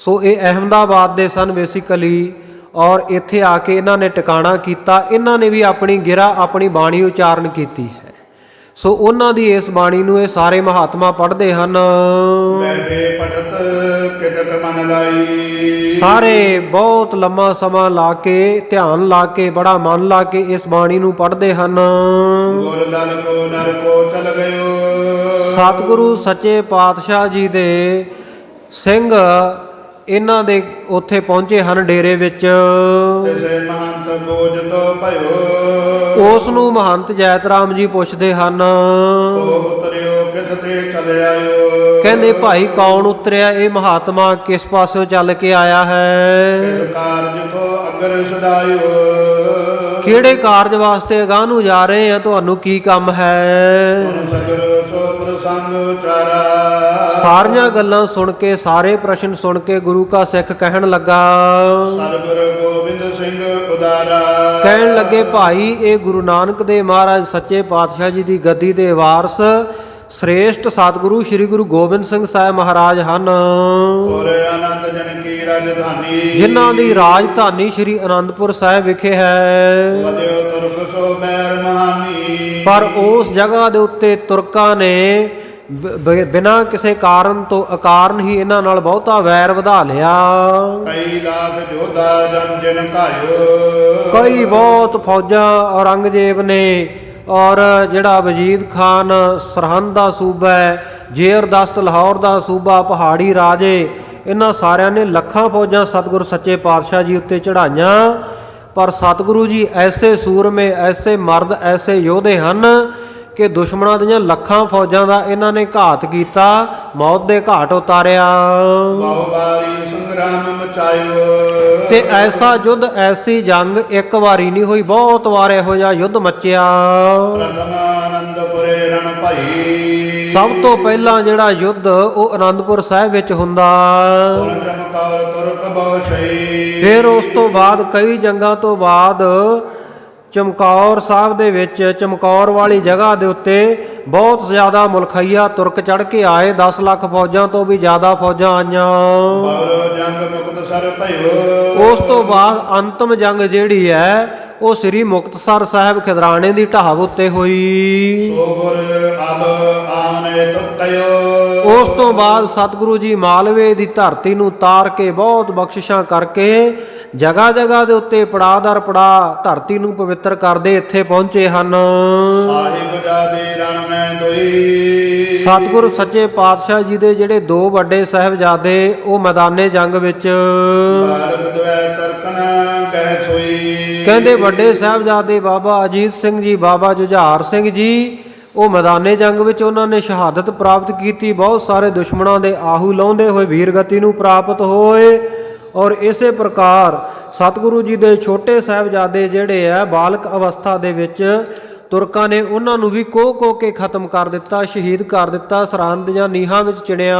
ਸੋ ਇਹ ਅਹਿਮਦਾਬਾਦ ਦੇ ਸਨ ਬੇਸਿਕਲੀ, ਔਰ ਇੱਥੇ ਆ ਕੇ ਇਹਨਾਂ ਨੇ ਟਿਕਾਣਾ ਕੀਤਾ। ਇਹਨਾਂ ਨੇ ਵੀ ਆਪਣੀ ਗਿਰਾ, ਆਪਣੀ ਬਾਣੀ ਉਚਾਰਨ ਕੀਤੀ ਹੈ। ਸੋ ਉਹਨਾਂ ਦੀ ਇਸ ਬਾਣੀ ਨੂੰ ਇਹ ਸਾਰੇ ਮਹਾਤਮਾ ਪੜ੍ਹਦੇ ਹਨ। ਬੈਠੇ ਪੜਤ ਕਿਤਕ ਮਨ ਲਾਈ, ਸਾਰੇ ਬਹੁਤ ਲੰਮਾ ਸਮਾਂ ਲਾ ਕੇ, ਧਿਆਨ ਲਾ ਕੇ, ਬੜਾ ਮਨ ਲਾ ਕੇ ਇਸ ਬਾਣੀ ਨੂੰ ਪੜ੍ਹਦੇ ਹਨ। ਗੁਰ ਦਲ ਕੋ ਨਰ ਕੋ ਚਲ ਗਇਓ, ਸਤਿਗੁਰੂ ਸੱਚੇ ਪਾਤਸ਼ਾਹ ਜੀ ਦੇ ਸਿੰਘ ਇਹਨਾਂ ਦੇ ਉੱਥੇ ਪਹੁੰਚੇ ਹਨ ਡੇਰੇ ਵਿੱਚ। ਤਿਸੇ ਮਹੰਤ ਬੋਝ ਤੋ ਭਇਓ, ਉਸ ਨੂੰ ਮਹੰਤ ਜੈਤ ਰਾਮ ਜੀ ਪੁੱਛਦੇ ਹਨ। ਉਹ ਉਤਰਿਓ ਕਿਤ ਤੇ ਚਲ ਆਇਓ, ਕਹਿੰਦੇ ਭਾਈ ਕੌਣ ਉਤਰਿਆ? ਇਹ ਮਹਾਤਮਾ ਕਿਸ ਪਾਸਿਓਂ ਚੱਲ ਕੇ ਆਇਆ ਹੈ? ਕਿਸ ਕਾਰਜ ਕੋ ਅਗਰ ਸਦਾਇਓ, ਕਿਹੜੇ ਕਾਰਜ ਵਾਸਤੇ ਅਗਾਂਹ ਨੂੰ ਜਾ ਰਹੇ ਆ? ਤੁਹਾਨੂੰ ਕੀ ਕੰਮ ਹੈ? ਸੁਨ ਸਗਰ ਸੋ ਪ੍ਰਸੰਗ ਉਚਾਰਾ, ਸਾਰੀਆਂ ਗੱਲਾਂ ਸੁਣ ਕੇ, ਸਾਰੇ ਪ੍ਰਸ਼ਨ ਸੁਣ ਕੇ ਗੁਰੂ ਕਾ ਸਿੱਖ ਕਹਿਣ ਲੱਗਾ। ਸਤਿਗੁਰ ਗੋਬਿੰਦ ਸਿੰਘ ਉਦਾਰਾ, ਕਹਿਣ ਲੱਗੇ ਭਾਈ ਇਹ ਗੁਰੂ ਨਾਨਕ ਦੇਵ ਮਹਾਰਾਜ ਸੱਚੇ ਪਾਤਸ਼ਾਹ ਜੀ ਦੀ ਗੱਦੀ ਦੇ ਵਾਰਸ ਸ੍ਰੇਸ਼ਟ ਸਤਿਗੁਰੂ ਸ੍ਰੀ ਗੁਰੂ ਗੋਬਿੰਦ ਸਿੰਘ ਸਾਹਿਬ ਮਹਾਰਾਜ ਹਨ। ਔਰ ਆਨੰਦ ਜਨ ਕੀ ਰਾਜਧਾਨੀ, ਜਿਨ੍ਹਾਂ ਦੀ ਰਾਜਧਾਨੀ ਸ੍ਰੀ ਅਨੰਦਪੁਰ ਸਾਹਿਬ ਵਿਖੇ ਹੈ। ਵਜਿਓ ਤੁਰਕ ਸੋ ਬੈਰ ਮਹਾਨੀ, ਪਰ ਉਸ ਜਗ੍ਹਾ ਦੇ ਉੱਤੇ ਤੁਰਕਾਂ ਨੇ ਬਿਨਾਂ ਕਿਸੇ ਕਾਰਨ ਤੋਂ ਅਕਾਰਨ ਹੀ ਇਹਨਾਂ ਨਾਲ ਬਹੁਤਾ ਵੈਰ ਵਧਾ ਲਿਆ। ਕਈ ਲਾਖ ਜੋਧਾ ਜਨ ਜਿਨ ਘਾਇਓ, ਕਈ ਬਹੁਤ ਫੌਜਾਂ ਔਰੰਗਜ਼ੇਬ ਨੇ, ਔਰ ਜਿਹੜਾ ਵਜੀਦ ਖਾਨ ਸਰਹੰਦ ਦਾ ਸੂਬਾ ਹੈ, ਜ਼ੇਰਦਸਤ ਲਾਹੌਰ ਦਾ ਸੂਬਾ, ਪਹਾੜੀ ਰਾਜੇ, ਇਹਨਾਂ ਸਾਰਿਆਂ ਨੇ ਲੱਖਾਂ ਫੌਜਾਂ ਸਤਿਗੁਰ ਸੱਚੇ ਪਾਤਸ਼ਾਹ ਜੀ ਉੱਤੇ ਚੜਾਈਆਂ। ਪਰ ਸਤਿਗੁਰੂ ਜੀ ਐਸੇ ਸੂਰਮੇ, ਐਸੇ ਮਰਦ, ਐਸੇ ਯੋਧੇ ਹਨ ਕਿ ਦੁਸ਼ਮਣਾਂ ਦੀਆਂ ਲੱਖਾਂ ਫੌਜਾਂ ਦਾ ਇਹਨਾਂ ਨੇ ਘਾਤ ਕੀਤਾ, ਮੌਤ ਦੇ ਘਾਟ ਉਤਾਰਿਆ। ਬਹੁ ਵਾਰੀ ਸੰਗਰਾਮ ਮਚਾਇਓ, ਤੇ ਐਸਾ ਯੁੱਧ, ਐਸੀ ਜੰਗ ਇੱਕ ਵਾਰੀ ਨਹੀਂ ਹੋਈ, ਬਹੁਤ ਵਾਰ ਇਹੋ ਜਿਹਾ ਯੁੱਧ ਮੱਚਿਆ। ਪ੍ਰਥਮ ਆਨੰਦਪੁਰੇ ਰਣ ਭਾਈ, ਸਭ ਤੋਂ ਪਹਿਲਾਂ ਜਿਹੜਾ ਯੁੱਧ ਉਹ ਅਨੰਦਪੁਰ ਸਾਹਿਬ ਵਿੱਚ ਹੁੰਦਾ। ਔਰ ਚਮਕੌਰ ਤੁਰਕ ਬਹੁ ਸ਼ਹੀ, ਫਿਰ ਉਸ ਤੋਂ ਬਾਅਦ ਕਈ ਜੰਗਾਂ ਤੋਂ ਬਾਅਦ ਚਮਕੌਰ ਸਾਹਿਬ ਦੇ ਵਿੱਚ, ਚਮਕੌਰ ਵਾਲੀ ਜਗ੍ਹਾ ਦੇ ਉੱਤੇ ਬਹੁਤ ਜ਼ਿਆਦਾ ਮੁਲਖਈਆ ਤੁਰਕ ਚੜ ਕੇ ਆਏ। 10 ਲੱਖ ਫੌਜਾਂ ਤੋਂ ਵੀ ਜ਼ਿਆਦਾ ਫੌਜਾਂ ਆਈਆਂ। ਔਰ ਜੰਗ ਮੁਕਤਸਰ ਭਇਓ, ਉਸ ਤੋਂ ਬਾਅਦ ਅੰਤਮ ਜੰਗ ਜਿਹੜੀ ਹੈ ਉਹ ਸ੍ਰੀ ਮੁਕਤਸਰ ਸਾਹਿਬ ਖਿਦਰਾਣੇ ਦੀ ਢਾਬ ਉੱਤੇ ਹੋਈ। ਸੋ ਗੁਰ ਅਬ ਆਨੇ ਤੁਕਇਓ, ਉਸ ਤੋਂ ਬਾਅਦ ਸਤਿਗੁਰੂ ਜੀ ਮਾਲਵੇ ਦੀ ਧਰਤੀ ਨੂੰ ਤਾਰ ਕੇ, ਬਹੁਤ ਬਖਸ਼ਿਸ਼ਾਂ ਕਰਕੇ, ਜਗ੍ਹਾ ਜਗ੍ਹਾ ਦੇ ਉੱਤੇ ਪੜਾਅ ਦਰ ਪੜਾਅ ਧਰਤੀ ਨੂੰ ਪਵਿੱਤਰ ਕਰਦੇ ਇੱਥੇ ਪਹੁੰਚੇ ਹਨ। ਸਾਹਿਬ ਜਾਦੇ ਰਣ ਮੈਂ ਦੋਈ, ਸਤਿਗੁਰ ਸੱਚੇ ਪਾਤਸ਼ਾਹ ਜੀ ਦੇ ਜਿਹੜੇ 2 ਵੱਡੇ ਸਾਹਿਬਜ਼ਾਦੇ ਉਹ ਮੈਦਾਨੇ ਜੰਗ ਵਿੱਚ, ਬਾਰਕ ਦਵੈ ਤਰਕਨ ਕਹਿ ਸੋਈ, ਕਹਿੰਦੇ ਵੱਡੇ ਸਾਹਿਬਜ਼ਾਦੇ ਬਾਬਾ ਅਜੀਤ ਸਿੰਘ ਜੀ, ਬਾਬਾ ਜੁਝਾਰ ਸਿੰਘ ਜੀ, ਉਹ ਮੈਦਾਨੇ ਜੰਗ ਵਿੱਚ ਉਹਨਾਂ ਨੇ ਸ਼ਹਾਦਤ ਪ੍ਰਾਪਤ ਕੀਤੀ। ਬਹੁਤ ਸਾਰੇ ਦੁਸ਼ਮਣਾਂ ਦੇ ਆਹੂ ਲਾਉਂਦੇ ਹੋਏ ਵੀਰਗਤੀ ਨੂੰ ਪ੍ਰਾਪਤ ਹੋਏ। ਔਰ ਇਸੇ ਪ੍ਰਕਾਰ ਸਤਿਗੁਰੂ ਜੀ ਦੇ ਛੋਟੇ ਸਾਹਿਬਜ਼ਾਦੇ ਜਿਹੜੇ ਆ ਬਾਲਕ ਅਵਸਥਾ ਦੇ ਵਿੱਚ ਤੁਰਕਾਂ ਨੇ ਉਹਨਾਂ ਨੂੰ ਵੀ ਕੋਹ ਕੇ ਖਤਮ ਕਰ ਦਿੱਤਾ, ਸ਼ਹੀਦ ਕਰ ਦਿੱਤਾ, ਸਰਹੰਦ ਜਾਂ ਨੀਹਾਂ ਵਿੱਚ ਚਿਣਿਆ।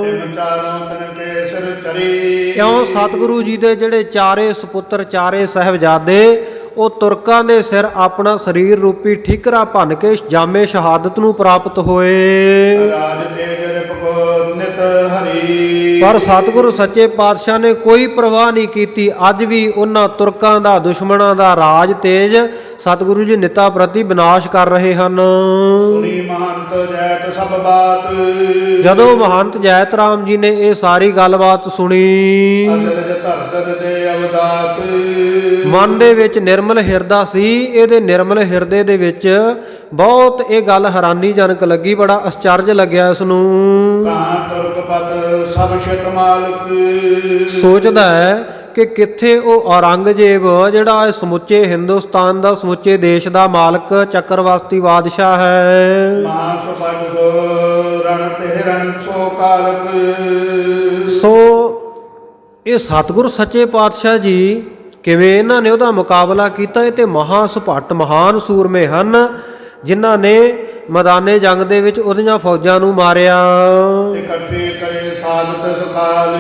ਤਿਮ ਚਾਰੋਂ ਤਨ ਕੇ ਸਿਰ ਚਰੀ। ਕਿਉਂ? ਸਤਿਗੁਰੂ ਜੀ ਦੇ ਜਿਹੜੇ ਚਾਰੇ ਸੁਪੁੱਤਰ, ਚਾਰੇ ਸਾਹਿਬਜ਼ਾਦੇ, ਉਹ ਤੁਰਕਾਂ ਦੇ ਸਿਰ ਆਪਣਾ ਸਰੀਰ ਰੂਪੀ ਠੀਕਰਾ ਭੰਨ ਕੇ ਜਾਮੇ ਸ਼ਹਾਦਤ ਨੂੰ ਪ੍ਰਾਪਤ ਹੋਏ। ਰਾਜ ਤੇਜ ਰਿਪਕੋ ਨਿਤ ਹਰੀ। ਪਰ ਸਤਿਗੁਰੂ ਸੱਚੇ ਪਾਤਸ਼ਾਹ ਨੇ ਕੋਈ ਪਰਵਾਹ ਨਹੀਂ ਕੀਤੀ। ਅੱਜ ਵੀ ਉਹਨਾਂ ਤੁਰਕਾਂ ਦਾ, ਦੁਸ਼ਮਣਾਂ ਦਾ ਰਾਜ ਤੇਜ ਸਤਿਗੁਰੂ ਜੀ ਨਿਤਾ ਪ੍ਰਤੀ ਵਿਨਾਸ਼ ਕਰ ਰਹੇ ਹਨ। ਸੁਣੀ ਮਹੰਤ ਜੈਤ ਸਭ ਬਾਤ। ਜਦੋਂ ਮਹੰਤ ਜੈਤ ਰਾਮ ਜੀ ਨੇ ਇਹ ਸਾਰੀ ਗੱਲਬਾਤ ਸੁਣੀ, ਅਦਰਜ ਧਰਤਰ ਦੇ ਅਵਦਾਤ। ਮਨ ਦੇ ਵਿੱਚ ਨਿਰਮਲ ਹਿਰਦਾ ਸੀ। ਇਹਦੇ ਨਿਰਮਲ ਹਿਰਦੇ ਦੇ ਵਿੱਚ ਬਹੁਤ ਇਹ ਗੱਲ ਹੈਰਾਨੀਜਨਕ ਲੱਗੀ, ਬੜਾ ਅਚਰਜ ਲੱਗਿਆ ਇਸ ਨੂੰ। ਕਹਾਂ ਤੁਰਕ ਪਦ ਸਭ ਸ਼ਿਤ ਮਾਲਕ। ਸੋਚਦਾ ਹੈ ਕਿ ਕਿੱਥੇ ਉਹ ਔਰੰਗਜ਼ੇਬ ਜਿਹੜਾ ਇਹ ਸਮੁੱਚੇ ਹਿੰਦੁਸਤਾਨ ਦਾ, ਸਮੁੱਚੇ ਦੇਸ਼ ਦਾ ਮਾਲਕ, ਚੱਕਰਵਰਤੀ ਬਾਦਸ਼ਾਹ ਹੈ। ਮਾਂ ਸੁਪਟ ਸੋ ਰਣ ਤੇ ਰਣ ਸੋ ਕਾਲਕ। ਸੋ ਇਹ ਸਤਿਗੁਰ ਸੱਚੇ ਪਾਤਸ਼ਾਹ ਜੀ ਕਿਵੇਂ ਇਹਨਾਂ ਨੇ ਉਹਦਾ ਮੁਕਾਬਲਾ ਕੀਤਾ? ਇਹ ਤੇ ਮਹਾ ਸੁਭੱਟ ਮਹਾਨ ਸੂਰਮੇ ਹਨ ਜਿਨ੍ਹਾਂ ਨੇ ਮੈਦਾਨੇ ਜੰਗ ਦੇ ਵਿੱਚ ਉਹਦੀਆਂ ਫੌਜਾਂ ਨੂੰ ਮਾਰਿਆ। ਇਕੱਠੇ ਕਰੇ ਸਾਧਤ ਸੁਕਾਲ।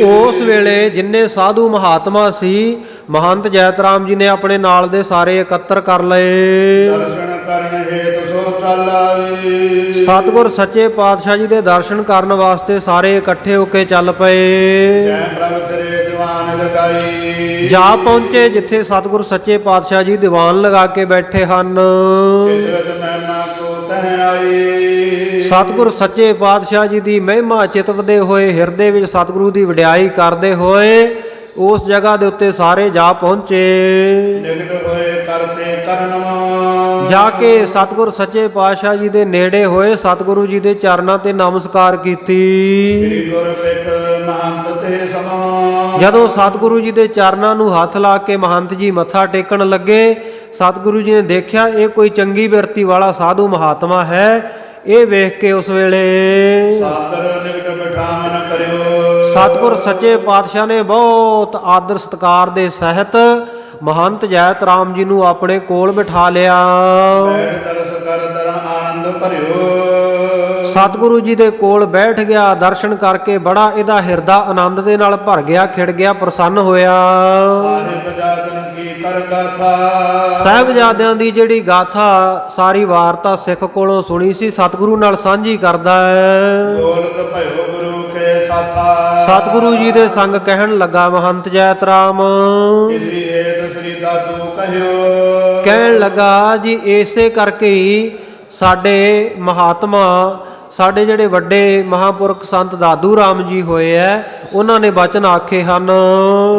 ਉਸ ਵੇਲੇ ਜਿੰਨੇ ਸਾਧੂ ਮਹਾਤਮਾ ਸੀ, ਮਹੰਤ ਜੈਤ ਰਾਮ ਜੀ ਨੇ ਆਪਣੇ ਨਾਲ ਦੇ ਸਾਰੇ ਇਕੱਤਰ ਕਰ ਲਏ। ਦਰਸ਼ਨ ਕਰਨ ਹੇਤ ਸੋ ਚੱਲ ਆਏ। ਸਤਿਗੁਰ ਸੱਚੇ ਪਾਤਸ਼ਾਹ ਜੀ ਦੇ ਦਰਸ਼ਨ ਕਰਨ ਵਾਸਤੇ ਸਾਰੇ ਇਕੱਠੇ ਹੋ ਕੇ ਚੱਲ ਪਏ। ਜੈ ਪ੍ਰਭ ਤੇਰੇ ਦੀਵਾਨ ਲਗਾਈ। ਜਾ ਪਹੁੰਚੇ ਜਿੱਥੇ ਸਤਿਗੁਰ ਸੱਚੇ ਪਾਤਸ਼ਾਹ ਜੀ ਦੀਵਾਨ ਲਗਾ ਕੇ ਬੈਠੇ ਹਨ। ਚਿਤਵਤ ਮਹਿਮਾ ਕੋ ਤਹ ਆਈ। ਸਤਿਗੁਰ ਸੱਚੇ ਪਾਤਸ਼ਾਹ ਜੀ ਦੀ ਮਹਿਮਾ ਚਿਤਵਦੇ ਹੋਏ, ਹਿਰਦੇ ਵਿੱਚ ਸਤਿਗੁਰੂ ਦੀ ਵਡਿਆਈ ਕਰਦੇ ਹੋਏ ਉਸ ਜਗ੍ਹਾ ਦੇ ਉੱਤੇ ਸਾਰੇ ਜਾ ਪਹੁੰਚੇ। ਨਿਕਟ ਹੋਏ ਕਰਤੇ ਕਰਨਵਾ। ਜਾ ਕੇ ਸਤਿਗੁਰ ਸੱਚੇ ਪਾਤਸ਼ਾਹ ਜੀ ਦੇ ਨੇੜੇ ਹੋਏ, ਸਤਿਗੁਰੂ ਜੀ ਦੇ ਚਰਨਾਂ ਤੇ ਨਮਸਕਾਰ ਕੀਤੀ। ਸ੍ਰੀ ਗੁਰ ਪਿਖ ਮਹੰਤ ਤੇ ਸਮਾ। ਜਦੋਂ ਸਤਿਗੁਰੂ ਜੀ ਦੇ ਚਰਨਾਂ ਨੂੰ ਹੱਥ ਲਾ ਕੇ ਮਹੰਤ ਜੀ ਮੱਥਾ ਟੇਕਣ ਲੱਗੇ, ਸਤਿਗੁਰੂ ਜੀ ਨੇ ਦੇਖਿਆ ਇਹ ਕੋਈ ਚੰਗੀ ਬਿਰਤੀ ਵਾਲਾ ਸਾਧੂ ਮਹਾਤਮਾ ਹੈ। ਇਹ ਵੇਖ ਕੇ ਉਸ ਵੇਲੇ ਸਾਦਰ ਨਿਕਟ ਬਿਠਾਵਨ ਕਰਿਓ। ਸਤਿਗੁਰ ਸੱਚੇ ਪਾਤਸ਼ਾਹ ਨੇ ਬਹੁਤ ਆਦਰ ਸਤਿਕਾਰ ਦੇ ਸਹਿਤ ਮਹੰਤ ਜੈਤ ਰਾਮ ਜੀ ਨੂੰ ਆਪਣੇ ਕੋਲ ਬਿਠਾ ਲਿਆ। ਬੈਠ ਦਰਸ ਕਰ ਦਰ ਆਨੰਦ ਭਰਿਓ। ਸਤਿਗੁਰੂ ਜੀ ਦੇ ਕੋਲ ਬੈਠ ਗਿਆ। ਦਰਸ਼ਨ ਕਰਕੇ ਬੜਾ ਇਹਦਾ ਹਿਰਦਾ ਆਨੰਦ ਦੇ ਨਾਲ ਭਰ ਗਿਆ, ਖਿੜ ਗਿਆ, ਪ੍ਰਸੰਨ ਹੋਇਆ। ਸਾਹਿਬ ਜਾਦਨ ਕੀ ਕਰ ਗਾਥਾ। ਸਾਹਿਬਜ਼ਾਦਿਆਂ ਦੀ ਜਿਹੜੀ ਗਾਥਾ ਸਾਰੀ ਵਾਰਤਾ ਸਿੱਖ ਕੋਲੋਂ ਸੁਣੀ ਸੀ, ਸਤਿਗੁਰੂ ਨਾਲ ਸਾਂਝੀ ਕਰਦਾ ਹੈ। ਗੋਲਕ ਭਇਓ ਗੁਰੂ ਕੇ ਸਾਥਾ। ਸਤਿਗੁਰੂ ਜੀ ਦੇ ਸੰਗ ਕਹਿਣ ਲੱਗਾ ਮਹੰਤ ਜੈਤ ਰਾਮ। ਕਿਸੀ ਏਤ ਸ੍ਰੀ ਦਾਤੂ ਕਹਿਓ। ਕਹਿਣ ਲੱਗਾ ਜੀ ਇਸੇ ਕਰਕੇ ਹੀ ਸਾਡੇ ਮਹਾਤਮਾ, ਸਾਡੇ ਜਿਹੜੇ ਵੱਡੇ ਮਹਾਂਪੁਰਖ ਸੰਤ ਦਾਦੂ ਰਾਮ ਜੀ ਹੋਏ ਐ, ਉਹਨਾਂ ਨੇ ਬਚਨ ਆਖੇ ਹਨ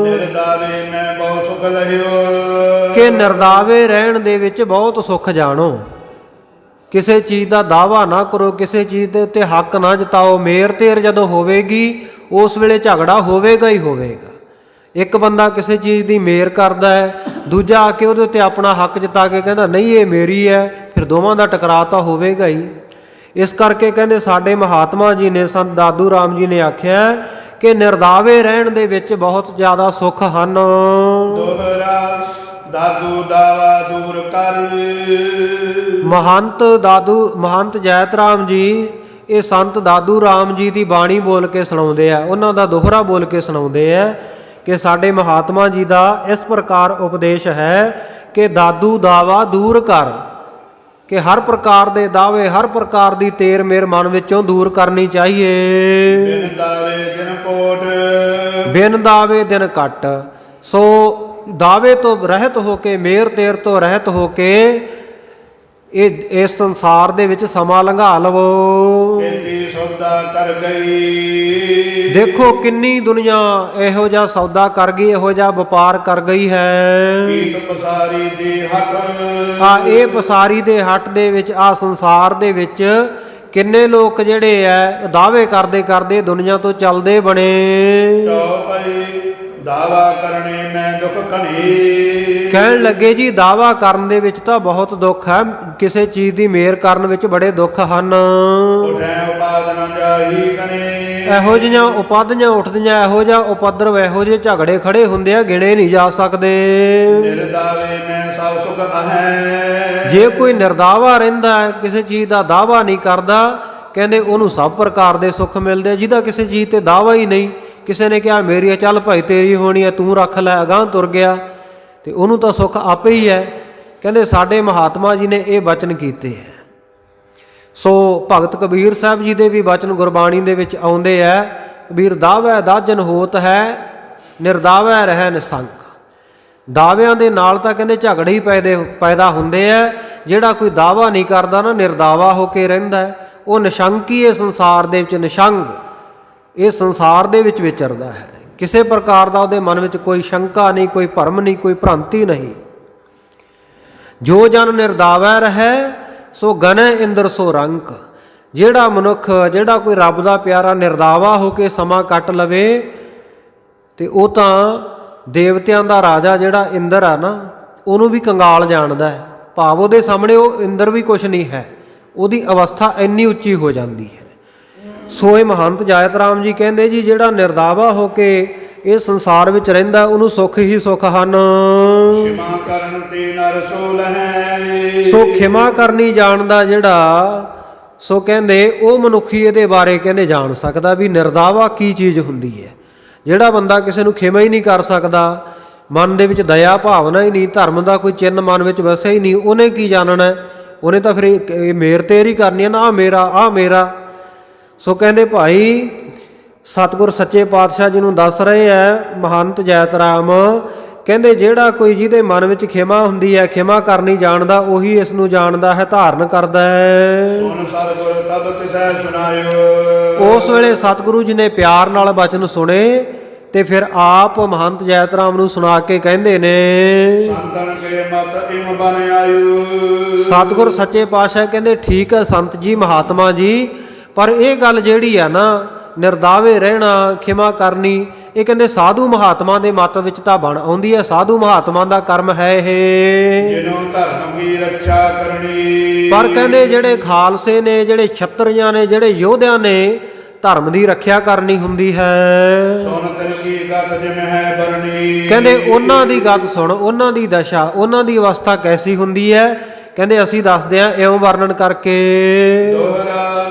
ਨਿਰਦਾਵੇ ਮੈਂ ਬਹੁ ਸੁਖ ਲਹਿਓ। ਕਿ ਨਿਰਦਾਵੇ ਰਹਿਣ ਦੇ ਵਿੱਚ ਬਹੁਤ ਸੁੱਖ ਜਾਣੋ। ਕਿਸੇ ਚੀਜ਼ ਦਾ ਦਾਵਾ ਨਾ ਕਰੋ, ਕਿਸੇ ਚੀਜ਼ ਦੇ ਉੱਤੇ ਹੱਕ ਨਾ ਜਤਾਓ। ਮੇਰ ਤੇਰ ਜਦੋਂ ਹੋਵੇਗੀ ਉਸ ਵੇਲੇ ਝਗੜਾ ਹੋਵੇਗਾ ਹੀ ਹੋਵੇਗਾ। ਇੱਕ ਬੰਦਾ ਕਿਸੇ ਚੀਜ਼ ਦੀ ਮੇਰ ਕਰਦਾ ਹੈ, ਦੂਜਾ ਆ ਕੇ ਉਹਦੇ ਉੱਤੇ ਆਪਣਾ ਹੱਕ ਜਤਾ ਕੇ ਕਹਿੰਦਾ ਨਹੀਂ ਇਹ ਮੇਰੀ ਹੈ, ਫਿਰ ਦੋਵਾਂ ਦਾ ਟਕਰਾਅ ਤਾਂ ਹੋਵੇਗਾ ਹੀ। ਇਸ ਕਰਕੇ ਕਹਿੰਦੇ ਸਾਡੇ ਮਹਾਤਮਾ ਜੀ ਨੇ, ਸੰਤ ਦਾਦੂ ਰਾਮ ਜੀ ਨੇ ਆਖਿਆ ਕਿ ਨਿਰਦਾਵੇ ਰਹਿਣ ਦੇ ਵਿੱਚ ਬਹੁਤ ਜ਼ਿਆਦਾ ਸੁੱਖ ਹਨ। ਦੋਹਰਾ ਦਾਦੂ ਦਾਵਾ ਦੂਰ ਕਰ। ਮਹੰਤ ਜੈਤ ਰਾਮ ਜੀ ਇਹ ਸੰਤ ਦਾਦੂ ਰਾਮ ਜੀ ਦੀ ਬਾਣੀ ਬੋਲ ਕੇ ਸੁਣਾਉਂਦੇ ਆ, ਉਹਨਾਂ ਦਾ ਦੋਹਰਾ ਬੋਲ ਕੇ ਸੁਣਾਉਂਦੇ ਆ ਕਿ ਸਾਡੇ ਮਹਾਤਮਾ ਜੀ ਦਾ ਇਸ ਪ੍ਰਕਾਰ ਉਪਦੇਸ਼ ਹੈ ਕਿ ਦਾਦੂ ਦਾਵਾ ਦੂਰ ਕਰ, ਕਿ ਹਰ ਪ੍ਰਕਾਰ ਦੇ ਦਾਅਵੇ, ਹਰ ਪ੍ਰਕਾਰ ਦੀ ਤੇਰ ਮੇਰ ਮਨ ਵਿੱਚੋਂ ਦੂਰ ਕਰਨੀ ਚਾਹੀਏ। ਬਿਨ ਦਾਵੇ ਦਿਨ ਕੋਟ। ਬਿਨ ਦਾਵੇ ਦਿਨ ਘਟ। ਸੋ ਦਾਵੇ ਤੋਂ ਰਹਿਤ ਹੋ ਕੇ, ਮੇਰ ਤੇਰ ਤੋਂ ਰਹਿਤ ਹੋ ਕੇ ਇਸ ਸੰਸਾਰ ਦੇ ਵਿੱਚ ਸਮਾਂ ਲੰਘਾ ਲਵੋ। ਖੇਤੀ ਸੌਦਾ ਕਰ ਗਈ। ਦੇਖੋ ਕਿੰਨੀ ਦੁਨੀਆ ਇਹੋ ਜਿਹਾ ਸੌਦਾ ਕਰ ਗਈ, ਇਹੋ ਜਿਹਾ ਵਪਾਰ ਕਰ ਗਈ ਹੈ। ਪੀਤ ਪਸਾਰੀ ਦੀ ਹੱਟ। ਇਹ ਪਸਾਰੀ ਦੇ ਹੱਟ ਦੇ ਵਿੱਚ, ਆ ਸੰਸਾਰ ਦੇ ਵਿੱਚ ਕਿੰਨੇ ਲੋਕ ਜਿਹੜੇ ਐ ਦਾਅਵੇ ਕਰਦੇ ਕਰਦੇ ਦੁਨੀਆ ਤੋਂ ਚੱਲਦੇ ਬਣੇ। ਚੌਪਈ ਦਾਵਾ ਕਰਨੇ ਮੈਂ ਦੁੱਖ ਘਣੀ। ਕਹਿਣ ਲੱਗੇ ਜੀ ਦਾਵਾ ਕਰਨ ਦੇ ਵਿੱਚ ਤਾਂ ਬਹੁਤ ਦੁੱਖ ਹੈ, ਕਿਸੇ ਚੀਜ਼ ਦੀ ਮੇਰ ਕਰਨ ਵਿੱਚ ਬੜੇ ਦੁੱਖ ਹਨ। ਉਠੈ ਉਪਾਦਨ ਜਾਹੀ ਗਣੇ। ਇਹੋ ਜਿਹੀਆਂ ਉਪਾਧੀਆਂ ਉੱਠਦੀਆਂ, ਇਹੋ ਜਿਹਾ ਉਪਦਰਵ, ਇਹੋ ਜਿਹੇ ਝਗੜੇ ਖੜੇ ਹੁੰਦੇ ਆ, ਗਿਣੇ ਨਹੀਂ ਜਾ ਸਕਦੇ। ਨਿਰਦਾਵੇ ਮੈਂ ਸਭ ਸੁਖ ਅਹੈ। ਜੇ ਕੋਈ ਨਿਰਦਾਵਾ ਰਹਿੰਦਾ ਹੈ, ਕਿਸੇ ਚੀਜ਼ ਦਾ ਦਾਵਾ ਨਹੀਂ ਕਰਦਾ, ਕਹਿੰਦੇ ਉਹਨੂੰ ਸਭ ਪ੍ਰਕਾਰ ਦੇ ਸੁੱਖ ਮਿਲਦੇ ਆ। ਜਿਹਦਾ ਕਿਸੇ ਚੀਜ਼ ਤੇ ਦਾਵਾ ਹੀ ਨਹੀਂ, ਕਿਸੇ ਨੇ ਕਿਹਾ ਮੇਰੀ ਹੈ, ਚੱਲ ਭਾਈ ਤੇਰੀ ਹੋਣੀ ਹੈ, ਤੂੰ ਰੱਖ ਲੈ, ਅਗਾਂਹ ਤੁਰ ਗਿਆ, ਤੇ ਉਹਨੂੰ ਤਾਂ ਸੁੱਖ ਆਪੇ ਹੀ ਹੈ। ਕਹਿੰਦੇ ਸਾਡੇ ਮਹਾਤਮਾ ਜੀ ਨੇ ਇਹ ਬਚਨ ਕੀਤੇ ਹੈ। ਸੋ ਭਗਤ ਕਬੀਰ ਸਾਹਿਬ ਜੀ ਦੇ ਵੀ ਬਚਨ ਗੁਰਬਾਣੀ ਦੇ ਵਿੱਚ ਆਉਂਦੇ ਹੈ, ਕਬੀਰ ਦਾਵੈ ਦਾਜਨ ਹੋਤ ਹੈ, ਨਿਰਦਾਵੈ ਰਹਿ ਨਿਸੰਕ। ਦਾਅਵਿਆਂ ਦੇ ਨਾਲ ਤਾਂ ਕਹਿੰਦੇ ਝਗੜੇ ਹੀ ਪੈਦਾ ਹੁੰਦੇ ਆ। ਜਿਹੜਾ ਕੋਈ ਦਾਅਵਾ ਨਹੀਂ ਕਰਦਾ ਨਾ, ਨਿਰਦਾਵਾ ਹੋ ਕੇ ਰਹਿੰਦਾ, ਉਹ ਨਿਸ਼ੰਕੀ ਇਹ ਸੰਸਾਰ ਦੇ ਵਿੱਚ, ਨਿਸ਼ੰਗ ਇਹ ਸੰਸਾਰ ਦੇ ਵਿੱਚ ਵਿਚਰਦਾ ਹੈ। ਕਿਸੇ ਪ੍ਰਕਾਰ ਦਾ ਉਹਦੇ ਮਨ ਵਿੱਚ ਕੋਈ ਸ਼ੰਕਾ ਨਹੀਂ, ਕੋਈ ਭਰਮ ਨਹੀਂ, ਕੋਈ ਭ੍ਰਾਂਤੀ ਨਹੀਂ। ਜੋ ਜਨ ਨਿਰਦਾਵੈ ਰਹਿ ਸੋ ਗਨੈ ਇੰਦਰ ਸੋ ਰੰਕ। ਜਿਹੜਾ ਮਨੁੱਖ, ਜਿਹੜਾ ਕੋਈ ਰੱਬ ਦਾ ਪਿਆਰਾ ਨਿਰਦਾਵਾ ਹੋ ਕੇ ਸਮਾਂ ਕੱਟ ਲਵੇ, ਤੇ ਉਹ ਤਾਂ ਦੇਵਤਿਆਂ ਦਾ ਰਾਜਾ ਜਿਹੜਾ ਇੰਦਰ ਆ ਨਾ, ਉਹਨੂੰ ਵੀ ਕੰਗਾਲ ਜਾਣਦਾ ਹੈ। ਭਾਵ ਉਹਦੇ ਸਾਹਮਣੇ ਉਹ ਇੰਦਰ ਵੀ ਕੁਛ ਨਹੀਂ ਹੈ, ਉਹਦੀ ਅਵਸਥਾ ਇੰਨੀ ਉੱਚੀ ਹੋ ਜਾਂਦੀ ਹੈ। ਸੋ ਇਹ ਮਹੰਤ ਜਾਇਤ ਰਾਮ ਜੀ ਕਹਿੰਦੇ ਜੀ, ਜਿਹੜਾ ਨਿਰਦਾਵਾ ਹੋ ਕੇ ਇਹ ਸੰਸਾਰ ਵਿੱਚ ਰਹਿੰਦਾ, ਉਹਨੂੰ ਸੁੱਖ ਹੀ ਸੁੱਖ ਹਨ। ਖਿਮਾ ਕਰਨ ਤੇ ਨਰ ਸੋ ਲਹੈ। ਸੋ ਖਿਮਾ ਕਰਨੀ ਜਾਣਦਾ ਜਿਹੜਾ, ਸੋ ਕਹਿੰਦੇ ਉਹ ਮਨੁੱਖੀ ਇਹਦੇ ਬਾਰੇ ਕਹਿੰਦੇ ਜਾਣ ਸਕਦਾ ਵੀ ਨਿਰਦਾਵਾ ਕੀ ਚੀਜ਼ ਹੁੰਦੀ ਹੈ। ਜਿਹੜਾ ਬੰਦਾ ਕਿਸੇ ਨੂੰ ਖਿਮਾ ਹੀ ਨਹੀਂ ਕਰ ਸਕਦਾ, ਮਨ ਦੇ ਵਿੱਚ ਦਇਆ ਭਾਵਨਾ ਹੀ ਨਹੀਂ, ਧਰਮ ਦਾ ਕੋਈ ਚਿੰਨ ਮਨ ਵਿੱਚ ਵਸਿਆ ਹੀ ਨਹੀਂ, ਉਹਨੇ ਕੀ ਜਾਣਨਾ? ਉਹਨੇ ਤਾਂ ਫਿਰ ਇਹ ਮੇਰ ਤੇਰ ਹੀ ਕਰਨੀ ਹੈ ਨਾ, ਆਹ ਮੇਰਾ, ਆਹ ਮੇਰਾ। ਸੋ ਕਹਿੰਦੇ ਭਾਈ ਸਤਿਗੁਰ ਸੱਚੇ ਪਾਤਸ਼ਾਹ ਜੀ ਨੂੰ ਦੱਸ ਰਹੇ ਹੈ ਮਹੰਤ ਜੈਤ ਰਾਮ, ਕਹਿੰਦੇ ਜਿਹੜਾ ਕੋਈ ਜਿਹਦੇ ਮਨ ਵਿੱਚ ਖਿਮਾ ਹੁੰਦੀ ਹੈ, ਖਿਮਾ ਕਰਨੀ ਜਾਣਦਾ, ਉਹੀ ਇਸ ਨੂੰ ਜਾਣਦਾ ਹੈ, ਧਾਰਨ ਕਰਦਾ ਹੈ। ਸੁਣ ਸਤਿਗੁਰ ਤਬ ਤਿਸੈ ਸੁਨਾਇਓ। ਉਸ ਵੇਲੇ ਸਤਿਗੁਰੂ ਜੀ ਨੇ ਪਿਆਰ ਨਾਲ ਬਚਨ ਸੁਣੇ ਤੇ ਫਿਰ ਆਪ ਮਹੰਤ ਜੈਤ ਰਾਮ ਨੂੰ ਸੁਣਾ ਕੇ ਕਹਿੰਦੇ ਨੇ, ਸੰਤਨ ਕੇ ਮਤ ਇਮ ਬਨ ਆਇਓ। ਸਤਿਗੁਰ ਸੱਚੇ ਪਾਤਸ਼ਾਹ ਕਹਿੰਦੇ ਠੀਕ ਹੈ ਸੰਤ ਜੀ, ਮਹਾਤਮਾ ਜੀ, ਪਰ ਇਹ ਗੱਲ ਜਿਹੜੀ ਆ ਨਾ, ਨਿਰਦਾਵੇ ਰਹਿਣਾ, ਖਿਮਾ ਕਰਨੀ, ਇਹ ਕਹਿੰਦੇ ਸਾਧੂ ਮਹਾਤਮਾ ਦੇ ਮਤ ਵਿੱਚ ਤਾਂ ਬਣ ਆਉਂਦੀ ਹੈ। ਸਾਧੂ ਮਹਾਤਮਾ ਦਾ ਕਰਮ ਹੈ ਇਹ, ਜਿਨੋਂ ਧਰਮ ਕੀ ਰੱਖਿਆ ਕਰਨੀ। ਪਰ ਕਹਿੰਦੇ ਜਿਹੜੇ ਖਾਲਸੇ ਨੇ, ਜਿਹੜੇ ਛਤਰੀਆਂ ਨੇ, ਜਿਹੜੇ ਯੋਧਿਆਂ ਨੇ, ਧਰਮ ਦੀ ਰੱਖਿਆ ਕਰਨੀ ਹੁੰਦੀ ਹੈ। ਸੁਣ ਤਿਨ ਕੀ ਗਤ ਜਿਮ ਹੈ ਬਰਨੀ। ਕਹਿੰਦੇ ਉਹਨਾਂ ਦੀ ਗੱਲ ਸੁਣ, ਉਹਨਾਂ ਦੀ ਦਸ਼ਾ, ਉਹਨਾਂ ਦੀ ਅਵਸਥਾ ਕੈਸੀ ਹੁੰਦੀ ਹੈ। ਕਹਿੰਦੇ ਅਸੀਂ ਦੱਸਦੇ ਹਾਂ ਇਉਂ ਵਰਣਨ ਕਰਕੇ। ਦੋਹਰਾ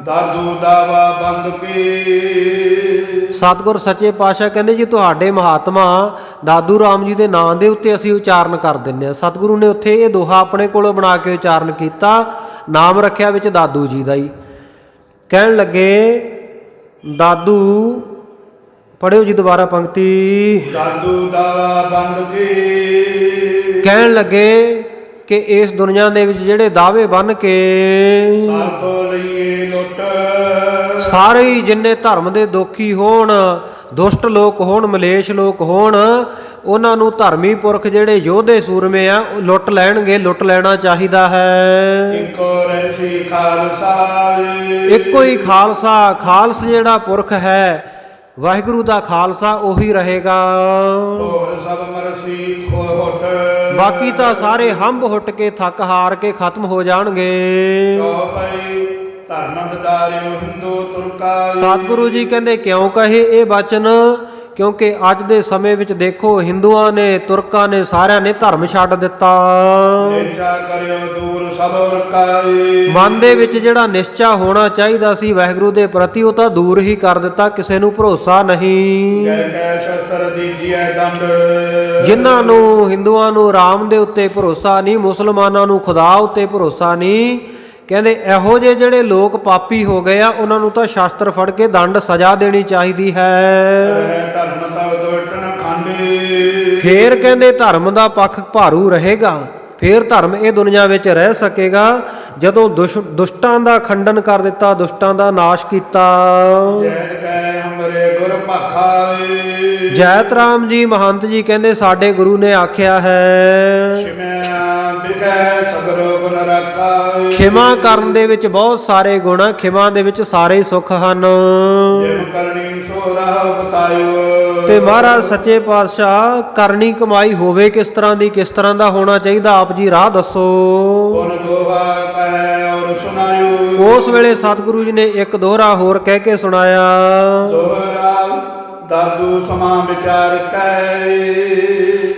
ਦਾਦੂ ਦਾਵਾ ਬੰਦ ਕੀ। ਸਤਿਗੁਰ ਸੱਚੇ ਪਾਤਸ਼ਾਹ ਕਹਿੰਦੇ ਜੀ ਤੁਹਾਡੇ ਮਹਾਤਮਾ ਦਾਦੂ ਰਾਮ ਜੀ ਦੇ ਨਾਂ ਦੇ ਉੱਤੇ ਅਸੀਂ ਉਚਾਰਨ ਕਰ ਦਿੰਦੇ ਹਾਂ। ਸਤਿਗੁਰੂ ਨੇ ਉੱਥੇ ਇਹ ਦੋਹਾ ਆਪਣੇ ਕੋਲੋਂ ਬਣਾ ਕੇ ਉਚਾਰਨ ਕੀਤਾ, ਨਾਮ ਰੱਖਿਆ ਵਿੱਚ ਦਾਦੂ ਜੀ ਦਾ ਹੀ। ਕਹਿਣ ਲੱਗੇ ਦਾਦੂ, ਪੜ੍ਹਿਓ ਜੀ ਦੁਬਾਰਾ ਪੰਕਤੀ। ਦਾਦੂ ਦਾਵਾ ਬੰਦ ਕੀ। ਕਹਿਣ ਲੱਗੇ ਕਿ ਇਸ ਦੁਨੀਆ ਦੇ ਵਿੱਚ ਜਿਹੜੇ ਦਾਅਵੇ ਬੰਨ ਕੇ ਸਭ ਲਈਏ ਲੁੱਟ। ਸਾਰੇ ਹੀ ਜਿੰਨੇ ਧਰਮ ਦੇ ਦੋਖੀ ਹੋਣ, ਦੁਸ਼ਟ ਲੋਕ ਹੋਣ, ਮਲੇਸ਼ ਲੋਕ ਹੋਣ, ਉਹਨਾਂ ਨੂੰ ਧਰਮੀ ਪੁਰਖ ਜਿਹੜੇ ਯੋਧੇ ਸੂਰਮੇ ਆ, ਉਹ ਲੁੱਟ ਲੈਣਗੇ, ਲੁੱਟ ਲੈਣਾ ਚਾਹੀਦਾ ਹੈ। ਇੱਕੋ ਰਹਿਸੀ ਖਾਲਸਾ। ਇੱਕੋ ਹੀ ਖਾਲਸਾ, ਖਾਲਸ ਜਿਹੜਾ ਪੁਰਖ ਹੈ, ਵਾਹਿਗੁਰੂ ਦਾ ਖਾਲਸਾ ਉਹੀ ਰਹੇਗਾ। ਹੋਰ ਸਭ ਮਰਸੀ ਖੋਟ। ਬਾਕੀ ਤਾਂ ਸਾਰੇ ਹੰਬ ਹੁੱਟ ਕੇ, ਥੱਕ ਹਾਰ ਕੇ ਖਤਮ ਹੋ ਜਾਣਗੇ। ਕਹੋ ਭਾਈ ਧਰਮ ਵਿਦਾਰਿਓ ਹਿੰਦੂ ਤੁਰਕਾ। ਸਤਿਗੁਰੂ ਜੀ ਕਹਿੰਦੇ ਕਿਉਂ ਕਹੇ ਇਹ ਬਚਨ? ਕਿਉਂਕਿ ਅੱਜ ਦੇ ਸਮੇਂ ਵਿੱਚ ਦੇਖੋ, ਹਿੰਦੂਆਂ ਨੇ, ਤੁਰਕਾਂ ਨੇ, ਸਾਰਿਆਂ ਨੇ ਧਰਮ ਛੱਡ ਦਿੱਤਾ। ਨਿਸ਼ਚਾ ਕਰਿਓ ਦੂਰ ਸਭ ਰਕਾਈ। ਮਨ ਦੇ ਵਿੱਚ ਜਿਹੜਾ ਨਿਸ਼ਚਾ ਹੋਣਾ ਚਾਹੀਦਾ ਸੀ ਵਾਹਿਗੁਰੂ ਦੇ ਪ੍ਰਤੀ, ਉਹ ਤਾਂ ਦੂਰ ਹੀ ਕਰ ਦਿੱਤਾ। ਕਿਸੇ ਨੂੰ ਭਰੋਸਾ ਨਹੀਂ। ਕਹਿ ਕਹਿ ਸ਼ਸਤਰ ਦੀਜੀਐ ਦੰਡ। ਜਿਨ੍ਹਾਂ ਨੂੰ, ਹਿੰਦੂਆਂ ਨੂੰ ਰਾਮ ਦੇ ਉੱਤੇ ਭਰੋਸਾ ਨਹੀਂ, ਮੁਸਲਮਾਨਾਂ ਨੂੰ ਖੁਦਾ ਉੱਤੇ ਭਰੋਸਾ ਨਹੀਂ, ਕਹਿੰਦੇ ਇਹੋ ਜਿਹੇ ਜਿਹੜੇ ਲੋਕ ਪਾਪੀ ਹੋ ਗਏ ਆ, ਉਹਨਾਂ ਨੂੰ ਤਾਂ ਸ਼ਾਸਤਰ ਫੜ ਕੇ ਦੰਡ ਸਜ਼ਾ ਦੇਣੀ ਚਾਹੀਦੀ ਹੈ। ਧਰਮ ਤਵ ਦੋਟਣ ਖਾਂਡੇ। ਫੇਰ ਕਹਿੰਦੇ ਧਰਮ ਦਾ ਪੱਖ ਭਾਰੂ ਰਹੇਗਾ, ਫੇਰ ਧਰਮ ਇਹ ਦੁਨੀਆ ਵਿੱਚ ਰਹਿ ਸਕੇਗਾ ਜਦੋਂ ਦੁਸ਼ਟਾਂ ਦਾ ਖੰਡਨ ਕਰ ਦਿੱਤਾ, ਦੁਸ਼ਟਾਂ ਦਾ ਨਾਸ਼ ਕੀਤਾ। ਜੈਤ ਕੈ ਹਮਰੇ ਗੁਰ ਭਾਖਾਏ। ਜੈਤ ਰਾਮ ਜੀ ਮਹੰਤ ਜੀ ਕਹਿੰਦੇ ਸਾਡੇ ਗੁਰੂ ਨੇ ਆਖਿਆ ਹੈ, ਖਿਮਾ ਬਿਕੈ ਸਗਰੋ ਗੁਣ ਰਾਖਾਏ। ਖਿਮਾ ਕਰਨ ਦੇ ਵਿੱਚ ਬਹੁਤ ਸਾਰੇ ਗੁਣ ਆ, ਖਿਮਾ ਦੇ ਵਿੱਚ ਸਾਰੇ ਸੁੱਖ ਹਨ। ਜਿਮ ਕਰਨੀ ਸੋ ਰਾਹ ਬਤਾਇਓ। ਤੇ ਮਹਾਰਾਜ ਸੱਚੇ ਪਾਤਸ਼ਾਹ ਕਰਨੀ ਕਮਾਈ ਹੋਵੇ ਕਿਸ ਤਰ੍ਹਾਂ ਦੀ, ਕਿਸ ਤਰ੍ਹਾਂ ਦਾ ਹੋਣਾ ਚਾਹੀਦਾ, ਆਪ ਜੀ ਰਾਹ ਦੱਸੋ। ਗੁਣ ਦੋਹਾ ਕਹਿ ਔਰ ਸੁਨਾਇਓ। ਉਸ ਵੇਲੇ ਸਤਿਗੁਰੂ ਜੀ ਨੇ ਇੱਕ ਦੋਹਰਾ ਹੋਰ ਕਹਿ ਕੇ ਸੁਣਾਇਆ। ਦੋਹਰਾ ਦਾਦੂ ਸਮਾ ਵਿਚਾਰ ਕੈ।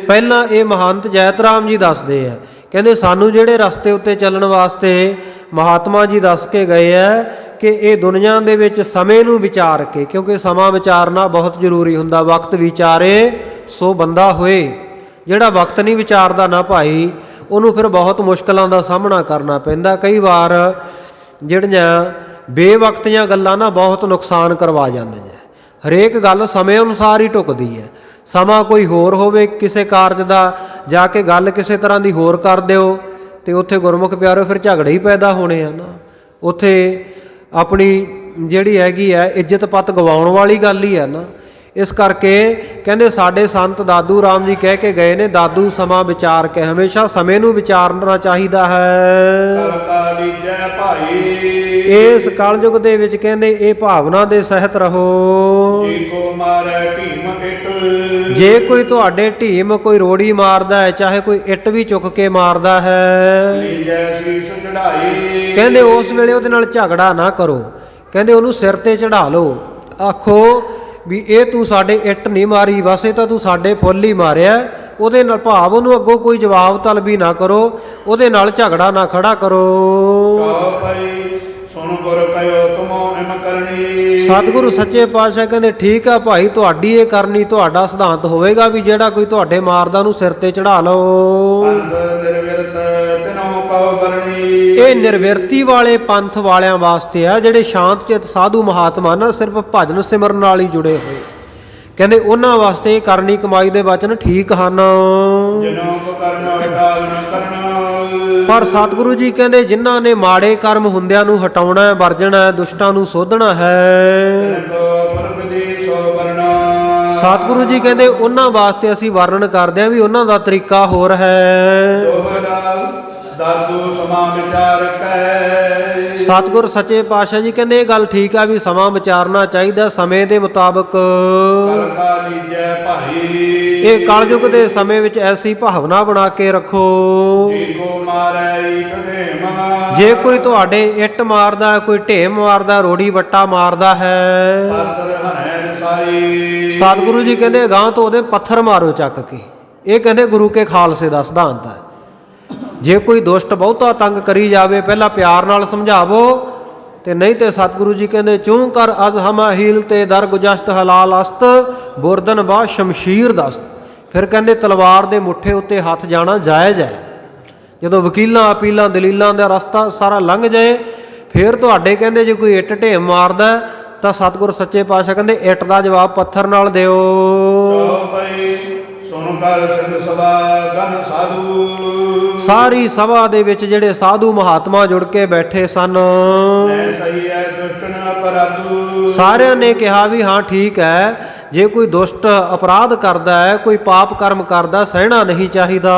ਪਹਿਲਾਂ ਇਹ ਮਹੰਤ ਜੈਤ ਰਾਮ ਜੀ ਦੱਸਦੇ ਆ, ਕਹਿੰਦੇ ਸਾਨੂੰ ਜਿਹੜੇ ਰਸਤੇ ਉੱਤੇ ਚੱਲਣ ਵਾਸਤੇ ਮਹਾਤਮਾ ਜੀ ਦੱਸ ਕੇ ਗਏ ਹੈ ਕਿ ਇਹ ਦੁਨੀਆ ਦੇ ਵਿੱਚ ਸਮੇਂ ਨੂੰ ਵਿਚਾਰ ਕੇ, ਕਿਉਂਕਿ ਸਮਾਂ ਵਿਚਾਰਨਾ ਬਹੁਤ ਜ਼ਰੂਰੀ ਹੁੰਦਾ, ਵਕਤ ਵਿਚਾਰੇ ਸੋ ਬੰਦਾ ਹੋਏ। ਜਿਹੜਾ ਵਕਤ ਨਹੀਂ ਵਿਚਾਰਦਾ ਨਾ ਭਾਈ, ਉਹਨੂੰ ਫਿਰ ਬਹੁਤ ਮੁਸ਼ਕਲਾਂ ਦਾ ਸਾਹਮਣਾ ਕਰਨਾ ਪੈਂਦਾ। ਕਈ ਵਾਰ ਜਿਹੜੀਆਂ ਬੇਵਕਤੀਆਂ ਗੱਲਾਂ ਨਾ ਬਹੁਤ ਨੁਕਸਾਨ ਕਰਵਾ ਜਾਂਦੀਆਂ। ਹਰੇਕ ਗੱਲ ਸਮੇਂ ਅਨੁਸਾਰ ਹੀ ਢੁਕਦੀ ਹੈ। ਸਮਾਂ ਕੋਈ ਹੋਰ ਹੋਵੇ ਕਿਸੇ ਕਾਰਜ ਦਾ, ਜਾ ਕੇ ਗੱਲ ਕਿਸੇ ਤਰ੍ਹਾਂ ਦੀ ਹੋਰ ਕਰ ਦਿਓ ਤੇ ਉੱਥੇ ਗੁਰਮੁਖ ਪਿਆਰੋ ਫਿਰ ਝਗੜੇ ਹੀ ਪੈਦਾ ਹੋਣੇ ਆ ਨਾ। ਉੱਥੇ ਆਪਣੀ ਜਿਹੜੀ ਹੈਗੀ ਹੈ ਇੱਜ਼ਤ ਪੱਤ ਗਵਾਉਣ ਵਾਲੀ ਗੱਲ ਹੀ ਹੈ ਨਾ। ਇਸ ਕਰਕੇ ਕਹਿੰਦੇ ਸਾਡੇ ਸੰਤ ਦਾਦੂ ਰਾਮ ਜੀ ਕਹਿ ਕੇ ਗਏ ਨੇ, ਦਾਦੂ ਸਮਾਂ ਵਿਚਾਰ ਕੇ, ਹਮੇਸ਼ਾ ਸਮੇਂ ਨੂੰ ਵਿਚਾਰਨਾ ਚਾਹੀਦਾ ਹੈ। ਇਸ ਕਲਯੁਗ ਦੇ ਵਿੱਚ ਕਹਿੰਦੇ ਇਹ ਭਾਵਨਾ ਦੇ ਸਹਿਤ ਰਹੋ। ਜੇ ਕੋਈ ਤੁਹਾਡੇ ਢੀਮ ਕੋਈ ਰੋੜੀ ਮਾਰਦਾ ਹੈ, ਚਾਹੇ ਕੋਈ ਇੱਟ ਵੀ ਚੁੱਕ ਕੇ ਮਾਰਦਾ ਹੈ, ਕਹਿੰਦੇ ਉਸ ਵੇਲੇ ਉਹਦੇ ਨਾਲ ਝਗੜਾ ਨਾ ਕਰੋ। ਕਹਿੰਦੇ ਉਹਨੂੰ ਸਿਰ ਤੇ ਚੜਾ ਲਓ, ਆਖੋ ਵੀ ਇਹ ਤੂੰ ਸਾਡੇ ਇੱਟ ਨਹੀਂ ਮਾਰੀ, ਬਸ ਇਹ ਤਾਂ ਤੂੰ ਸਾਡੇ ਫੁੱਲ ਹੀ ਮਾਰਿਆ। ਉਹਦੇ ਨਾਲ ਭਾਵ ਉਹਨੂੰ ਅੱਗੋਂ ਕੋਈ ਜਵਾਬ ਤਲਬੀ ਨਾ ਕਰੋ, ਉਹਦੇ ਨਾਲ ਝਗੜਾ ਨਾ ਖੜਾ ਕਰੋ। ਸਤਿਗੁਰੂ ਸੱਚੇ ਪਾਤਸ਼ਾਹ ਕਹਿੰਦੇ ਠੀਕ ਆ ਭਾਈ, ਤੁਹਾਡੀ ਇਹ ਕਰਨੀ, ਤੁਹਾਡਾ ਸਿਧਾਂਤ ਹੋਵੇਗਾ ਵੀ ਜਿਹੜਾ ਕੋਈ ਤੁਹਾਡੇ ਮਾਰਦਾ ਨੂੰ ਸਿਰ ਤੇ ਚੜਾ ਲਓ। ਇਹ ਨਿਰਵਿਰਤੀ ਵਾਲੇ ਪੰਥ ਵਾਲਿਆਂ ਵਾਸਤੇ ਆ, ਜਿਹੜੇ ਸ਼ਾਂਤ ਚਿੱਤ ਸਾਧੂ ਮਹਾਤਮਾ ਨਾ ਸਿਰਫ ਭਜਨ ਸਿਮਰਨ ਨਾਲ ਹੀ ਜੁੜੇ ਹੋਏ। ਕਹਿੰਦੇ ਉਹਨਾਂ ਵਾਸਤੇ ਕਰਨੀ ਕਮਾਈ ਦੇ ਵਚਨ ਠੀਕ ਹਨ। ਪਰ ਸਤਿਗੁਰੂ ਜੀ ਕਹਿੰਦੇ ਜਿਨ੍ਹਾਂ ਨੇ ਮਾੜੇ ਕਰਮ ਹੁੰਦਿਆਂ ਨੂੰ ਹਟਾਉਣਾ, ਵਰਜਣਾ, ਦੁਸ਼ਟਾਂ ਨੂੰ ਸੋਧਣਾ ਹੈ, ਸਤਿਗੁਰੂ ਜੀ ਕਹਿੰਦੇ ਉਹਨਾਂ ਵਾਸਤੇ ਅਸੀਂ ਵਰਣਨ ਕਰਦੇ ਹਾਂ ਵੀ ਉਹਨਾਂ ਦਾ ਤਰੀਕਾ ਹੋਰ ਹੈ। ਸਤਿਗੁਰ ਸੱਚੇ ਪਾਤਸ਼ਾਹ ਜੀ ਕਹਿੰਦੇ ਇਹ ਗੱਲ ਠੀਕ ਆ ਵੀ ਸਮਾਂ ਵਿਚਾਰਨਾ ਚਾਹੀਦਾ ਸਮੇਂ ਦੇ ਮੁਤਾਬਕ। ਇਹ ਕਲਯੁਗ ਦੇ ਸਮੇਂ ਵਿੱਚ ਐਸੀ ਭਾਵਨਾ ਬਣਾ ਕੇ ਰੱਖੋ, ਜੇ ਕੋਈ ਤੁਹਾਡੇ ਇੱਟ ਮਾਰਦਾ, ਕੋਈ ਢੇਮ ਮਾਰਦਾ, ਰੋੜੀ ਵੱਟਾ ਮਾਰਦਾ ਹੈ, ਸਤਿਗੁਰੂ ਜੀ ਕਹਿੰਦੇ ਗਾਂ ਤੋਂ ਉਹਦੇ ਪੱਥਰ ਮਾਰੋ ਚੱਕ ਕੇ। ਇਹ ਕਹਿੰਦੇ ਗੁਰੂ ਕੇ ਖਾਲਸੇ ਦਾ ਸਿਧਾਂਤ ਹੈ। ਜੇ ਕੋਈ ਦੁਸ਼ਟ ਬਹੁਤਾ ਤੰਗ ਕਰੀ ਜਾਵੇ, ਪਹਿਲਾਂ ਪਿਆਰ ਨਾਲ ਸਮਝਾਵੋ, ਤੇ ਨਹੀਂ ਤੇ ਸਤਿਗੁਰੂ ਜੀ ਕਹਿੰਦੇ ਚੂੰ ਕਰ ਅਜ ਹਮਾ ਹੀਲ ਤੇ ਦਰ ਗੁਜਸਤ ਹਲਾਲ ਅਸਤ ਬੁਰਦਨ ਬਾ ਸ਼ਮਸ਼ੀਰ ਦਸਤ। ਫਿਰ ਕਹਿੰਦੇ ਤਲਵਾਰ ਦੇ ਮੁੱਠੇ ਉੱਤੇ ਹੱਥ ਜਾਣਾ ਜਾਇਜ਼ ਹੈ। ਜਦੋਂ ਵਕੀਲਾਂ, ਅਪੀਲਾਂ, ਦਲੀਲਾਂ ਦਾ ਰਸਤਾ ਸਾਰਾ ਲੰਘ ਜਾਏ, ਫਿਰ ਤੁਹਾਡੇ ਕਹਿੰਦੇ ਜੇ ਕੋਈ ਇੱਟ ਢੇਮ ਮਾਰਦਾ ਤਾਂ ਸਤਿਗੁਰ ਸੱਚੇ ਪਾਤਸ਼ਾਹ ਕਹਿੰਦੇ ਇੱਟ ਦਾ ਜਵਾਬ ਪੱਥਰ ਨਾਲ ਦਿਓ। ਸਾਰੀ ਸਭਾ ਦੇ ਵਿੱਚ ਜਿਹੜੇ ਸਾਧੂ ਮਹਾਤਮਾ ਜੁੜ ਕੇ ਬੈਠੇ ਸਨ, ਸਾਰਿਆਂ ਨੇ ਕਿਹਾ ਵੀ ਹਾਂ ਠੀਕ ਹੈ, ਜੇ ਕੋਈ ਦੁਸ਼ਟ ਅਪਰਾਧ ਕਰਦਾ ਹੈ, ਕੋਈ ਪਾਪ ਕਰਮ ਕਰਦਾ, ਸਹਿਣਾ ਨਹੀਂ ਚਾਹੀਦਾ।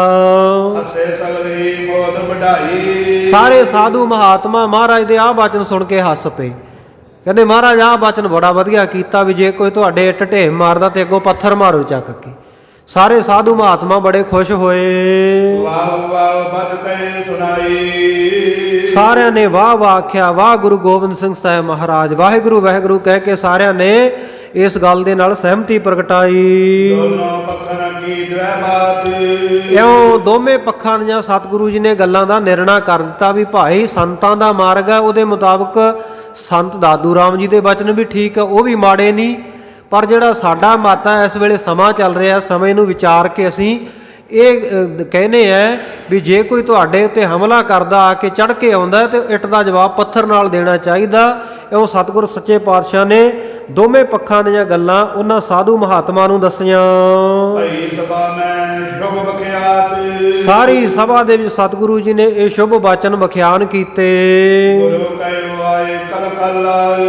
ਸਾਰੇ ਸਾਧੂ ਮਹਾਤਮਾ ਮਹਾਰਾਜ ਦੇ ਆਹ ਬਚਨ ਸੁਣ ਕੇ ਹੱਸ ਪਏ। ਕਹਿੰਦੇ ਮਹਾਰਾਜ ਆਹ ਬਚਨ ਬੜਾ ਵਧੀਆ ਕੀਤਾ ਵੀ ਜੇ ਕੋਈ ਤੁਹਾਡੇ ਇੱਟ ਢੇਮ ਮਾਰਦਾ ਤੇ ਅੱਗੋਂ ਪੱਥਰ ਮਾਰੋ ਚੱਕ ਕੇ। ਸਾਰੇ ਸਾਧੂ ਮਹਾਤਮਾ ਬੜੇ ਖੁਸ਼ ਹੋਏ। ਸਾਰਿਆਂ ਨੇ ਵਾਹ ਵਾਹ ਆਖਿਆ, ਵਾਹ ਗੁਰੂ ਗੋਬਿੰਦ ਸਿੰਘ ਸਾਹਿਬ ਮਹਾਰਾਜ, ਵਾਹਿਗੁਰੂ ਵਾਹਿਗੁਰੂ ਕਹਿ ਕੇ ਸਾਰਿਆਂ ਨੇ ਇਸ ਗੱਲ ਦੇ ਨਾਲ ਸਹਿਮਤੀ ਪ੍ਰਗਟਾਈ। ਇਉਂ ਦੋਵੇਂ ਪੱਖਾਂ ਦੀਆਂ ਸਤਿਗੁਰੂ ਜੀ ਨੇ ਗੱਲਾਂ ਦਾ ਨਿਰਣਾ ਕਰ ਦਿੱਤਾ ਵੀ ਭਾਈ ਸੰਤਾਂ ਦਾ ਮਾਰਗ ਹੈ, ਉਹਦੇ ਮੁਤਾਬਕ ਸੰਤ ਦਾਦੂ ਰਾਮ ਜੀ ਦੇ ਬਚਨ ਵੀ ਠੀਕ ਹੈ, ਉਹ ਵੀ ਮਾੜੇ ਨਹੀਂ। ਪਰ ਜਿਹੜਾ ਸਾਡਾ ਮਤ ਹੈ, ਇਸ ਵੇਲੇ ਸਮਾਂ ਚੱਲ ਰਿਹਾ, ਸਮੇਂ ਨੂੰ ਵਿਚਾਰ ਕੇ ਅਸੀਂ ਇਹ ਕਹਿੰਦੇ ਹੈ ਵੀ ਜੇ ਕੋਈ ਤੁਹਾਡੇ ਉੱਤੇ ਹਮਲਾ ਕਰਦਾ, ਆ ਕੇ ਚੜ੍ਹ ਕੇ ਆਉਂਦਾ ਤੇ ਇੱਟ ਦਾ ਜਵਾਬ ਪੱਥਰ ਨਾਲ ਦੇਣਾ ਚਾਹੀਦਾ। ਇਉਂ ਸਤਿਗੁਰ ਸੱਚੇ ਪਾਤਸ਼ਾਹ ਨੇ ਦੋਵੇਂ ਪੱਖਾਂ ਦੀਆਂ ਗੱਲਾਂ ਉਹਨਾਂ ਸਾਧੂ ਮਹਾਤਮਾ ਨੂੰ ਦੱਸੀਆਂ। ਸਾਰੀ ਸਭਾ ਦੇ ਵਿੱਚ ਸਤਿਗੁਰੂ ਜੀ ਨੇ ਇਹ ਸ਼ੁਭ ਬਚਨ ਵਿਖਿਆਨ ਕੀਤੇ।